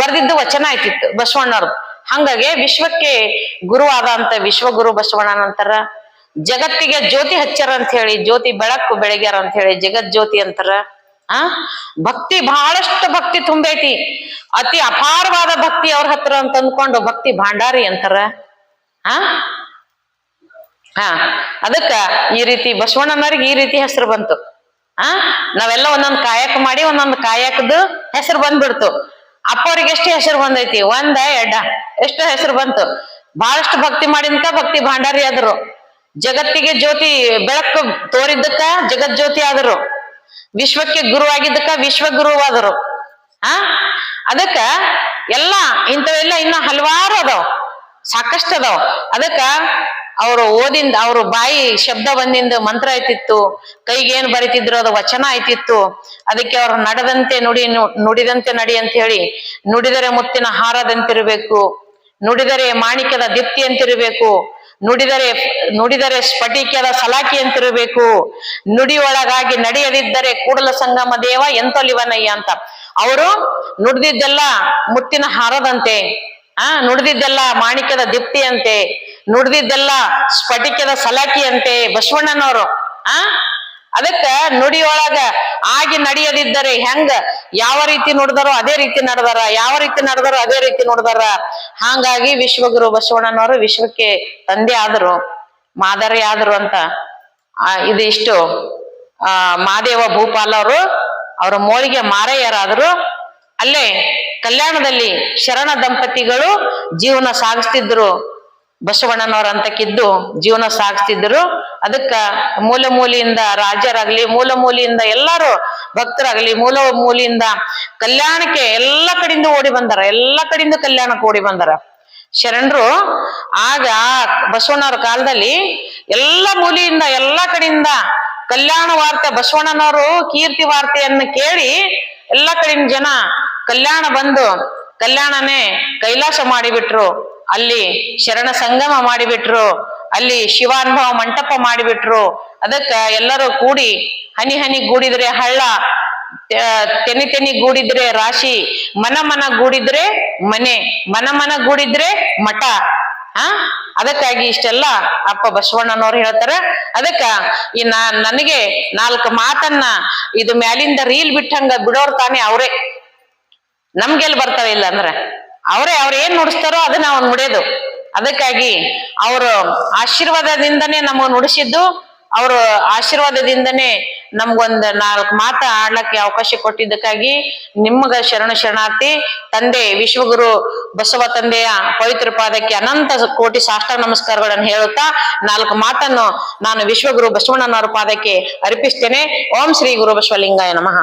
ಬರ್ದಿದ್ದು ವಚನ ಆಯ್ತಿತ್ತು ಬಸವಣ್ಣವ್ರದ್ದು. ಹಂಗಾಗಿ ವಿಶ್ವಕ್ಕೆ ಗುರುವಾದಂತ ವಿಶ್ವಗುರು ಬಸವಣ್ಣನಂತಾರ. ಜಗತ್ತಿಗೆ ಜ್ಯೋತಿ ಹಚ್ಚಾರ ಅಂತ ಹೇಳಿ, ಜ್ಯೋತಿ ಬೆಳಕು ಬೆಳಗ್ಯಾರ ಅಂತ ಹೇಳಿ ಜಗತ್ ಜ್ಯೋತಿ ಅಂತಾರ. ಭಕ್ತಿ ಬಹಳಷ್ಟು ಭಕ್ತಿ ತುಂಬೈತಿ, ಅತಿ ಅಪಾರವಾದ ಭಕ್ತಿ ಅವ್ರ ಹತ್ರ ಅಂತ ಅಂದ್ಕೊಂಡು ಭಕ್ತಿ ಭಾಂಡಾರಿ ಅಂತಾರ. ಅದಕ್ಕ ಈ ರೀತಿ ಬಸವಣ್ಣನವ್ರಿಗೆ ಈ ರೀತಿ ಹೆಸರು ಬಂತು. ನಾವೆಲ್ಲ ಒಂದೊಂದು ಕಾಯಕ ಮಾಡಿ ಒಂದೊಂದು ಕಾಯಕದ ಹೆಸರು ಬಂದ್ಬಿಡ್ತು. ಅಪ್ಪವ್ರಿಗೆ ಎಷ್ಟು ಹೆಸರು ಬಂದೈತಿ? ಎಡ್ಡ ಎಷ್ಟು ಹೆಸರು ಬಂತು? ಬಹಳಷ್ಟು ಭಕ್ತಿ ಮಾಡಿದ್ಕ ಭಕ್ತಿ ಭಾಂಡಾರಿ ಆದ್ರು. ಜಗತ್ತಿಗೆ ಜ್ಯೋತಿ ಬೆಳಕು ತೋರಿದ್ದಕ್ಕ ಜಗತ್ ಜ್ಯೋತಿ ಆದರು. ವಿಶ್ವಕ್ಕೆ ಗುರು ಆಗಿದ್ದಕ್ಕ ವಿಶ್ವಗುರುವಾದರು. ಅದಕ್ಕ ಎಲ್ಲ ಇಂಥವೆಲ್ಲ ಇನ್ನ ಹಲವಾರು ಅದಾವ, ಸಾಕಷ್ಟು ಅದಾವ. ಅದಕ್ಕ ಅವರು ಓದಿಂದ ಅವ್ರ ಬಾಯಿ ಶಬ್ದ ಬಂದಿಂದ ಮಂತ್ರ ಆಯ್ತಿತ್ತು, ಕೈಗೇನು ಬರಿತಿದ್ರು ಅದು ವಚನ ಆಯ್ತಿತ್ತು. ಅದಕ್ಕೆ ಅವ್ರು ನಡೆದಂತೆ ನುಡಿದಂತೆ ನಡಿ ಅಂತ ಹೇಳಿ, ನುಡಿದರೆ ಮುತ್ತಿನ ಹಾರದಂತಿರ್ಬೇಕು, ನುಡಿದರೆ ಮಾಣಿಕ್ಯದ ದೀಪ್ತಿ ಅಂತಿರಬೇಕು, ನುಡಿದರೆ ಸ್ಫಟಿಕ್ಯದ ಸಲಾಕಿ ಅಂತಿರಬೇಕು, ನುಡಿಯೊಳಗಾಗಿ ನಡೆಯದಿದ್ದರೆ ಕೂಡಲ ಸಂಗಮ ದೇವ ಎಂತೊಲಿವನಯ್ಯ ಅಂತ. ಅವರು ನುಡಿದಿದ್ದೆಲ್ಲ ಮುತ್ತಿನ ಹಾರದಂತೆ, ನುಡಿದಿದ್ದೆಲ್ಲ ಮಾಣಿಕ್ಯದ ದೀಪ್ತಿ ಅಂತೆ, ನುಡಿದಿದ್ದೆಲ್ಲ ಸ್ಫಟಿಕ್ಯದ ಸಲಾಕಿ ಅಂತೆ ಬಸವಣ್ಣನವರು. ಅದಕ್ಕ ನುಡಿಯೊಳಗ ಆಗಿ ನಡೆಯದಿದ್ದರೆ ಹೆಂಗ ಯಾವ ರೀತಿ ನುಡಿದಾರೋ ಅದೇ ರೀತಿ ನಡೆದಾರ, ಯಾವ ರೀತಿ ನಡೆದಾರೋ ಅದೇ ರೀತಿ ನುಡಿದಾರ. ಹಾಗಾಗಿ ವಿಶ್ವಗುರು ಬಸವಣ್ಣನವರು ವಿಶ್ವಕ್ಕೆ ತಂದೆ ಆದರು, ಮಾದರಿ ಆದರು ಅಂತ ಇದಿಷ್ಟು ಮಹಾದೇವ ಭೂಪಾಲ್ ಅವರು ಅವರ ಮೋಳಿಗೆ ಮಾರಯ್ಯರಾದರು. ಅಲ್ಲೇ ಕಲ್ಯಾಣದಲ್ಲಿ ಶರಣ ದಂಪತಿಗಳು ಜೀವನ ಸಾಗಿಸ್ತಿದ್ರು, ಬಸವಣ್ಣನವರಂತಕ್ಕಿದ್ದು ಜೀವನ ಸಾಗಿಸ್ತಿದ್ರು. ಅದಕ್ಕ ಮೂಲೆಯಿಂದ ರಾಜರಾಗ್ಲಿ, ಮೂಲೆಯಿಂದ ಎಲ್ಲಾರು ಭಕ್ತರಾಗ್ಲಿ, ಮೂಲೆಯಿಂದ ಕಲ್ಯಾಣಕ್ಕೆ ಎಲ್ಲ ಕಡೆಯಿಂದ ಓಡಿ ಬಂದಾರ, ಎಲ್ಲ ಕಡೆಯಿಂದ ಕಲ್ಯಾಣಕ್ಕೆ ಓಡಿ ಬಂದಾರ ಶರಣರು. ಆಗ ಬಸವಣ್ಣವ್ರ ಕಾಲದಲ್ಲಿ ಎಲ್ಲ ಮೂಲೆಯಿಂದ ಎಲ್ಲ ಕಡೆಯಿಂದ ಕಲ್ಯಾಣ ವಾರ್ತೆ, ಬಸವಣ್ಣನವರು ಕೀರ್ತಿ ವಾರ್ತೆಯನ್ನು ಕೇಳಿ ಎಲ್ಲ ಕಡೆಯಿಂದ ಜನ ಕಲ್ಯಾಣ ಬಂದು ಕಲ್ಯಾಣನೇ ಕೈಲಾಸ ಮಾಡಿಬಿಟ್ರು, ಅಲ್ಲಿ ಶರಣ ಸಂಗಮ ಮಾಡಿಬಿಟ್ರು, ಅಲ್ಲಿ ಶಿವಾನುಭವ ಮಂಟಪ ಮಾಡಿಬಿಟ್ರು. ಅದಕ್ಕ ಎಲ್ಲರೂ ಕೂಡಿ ಹನಿ ಹನಿ ಗೂಡಿದ್ರೆ ಹಳ್ಳ, ತೆನಿ ಗೂಡಿದ್ರೆ ರಾಶಿ, ಮನ ಗೂಡಿದ್ರೆ ಮನೆ, ಮನ ಗೂಡಿದ್ರೆ ಮಠ. ಅದಕ್ಕಾಗಿ ಇಷ್ಟೆಲ್ಲ ಅಪ್ಪ ಬಸವಣ್ಣನವ್ರು ಹೇಳ್ತಾರ. ಅದಕ್ಕ ಈ ನನಗೆ 4 ಮಾತನ್ನ ಇದು ಮ್ಯಾಲಿಂದ ರೀಲ್ ಬಿಟ್ಟಂಗ ಬಿಡೋರ್ ತಾನೇ ಅವ್ರೇ, ನಮ್ಗೆಲ್ ಬರ್ತಾವ ಇಲ್ಲ ಅಂದ್ರ ಅವ್ರು ಏನ್ ನುಡಿಸ್ತಾರೋ ಅದನ್ನ ನಾವು ನುಡಿಯೋದು. ಅದಕ್ಕಾಗಿ ಅವರು ಆಶೀರ್ವಾದದಿಂದನೇ ನಮಗ್ ನುಡಿಸಿದ್ದು, ಅವರು ಆಶೀರ್ವಾದದಿಂದನೇ ನಮ್ಗೊಂದ್ 4 ಮಾತ ಆಡ್ಲಕ್ಕೆ ಅವಕಾಶ ಕೊಟ್ಟಿದ್ದಕ್ಕಾಗಿ ನಿಮ್ಮಗ ಶರಣಾರ್ಥಿ. ತಂದೆ ವಿಶ್ವಗುರು ಬಸವ ತಂದೆಯ ಪವಿತ್ರ ಪಾದಕ್ಕೆ ಅನಂತ ಕೋಟಿ ಸಾಷ್ಟಾಂಗ ನಮಸ್ಕಾರಗಳನ್ನು ಹೇಳುತ್ತಾ 4 ಮಾತನ್ನು ನಾನು ವಿಶ್ವಗುರು ಬಸವಣ್ಣನವರ ಪಾದಕ್ಕೆ ಅರ್ಪಿಸ್ತೇನೆ. ಓಂ ಶ್ರೀ ಗುರು ಬಸವಲಿಂಗಾಯ ನಮಃ.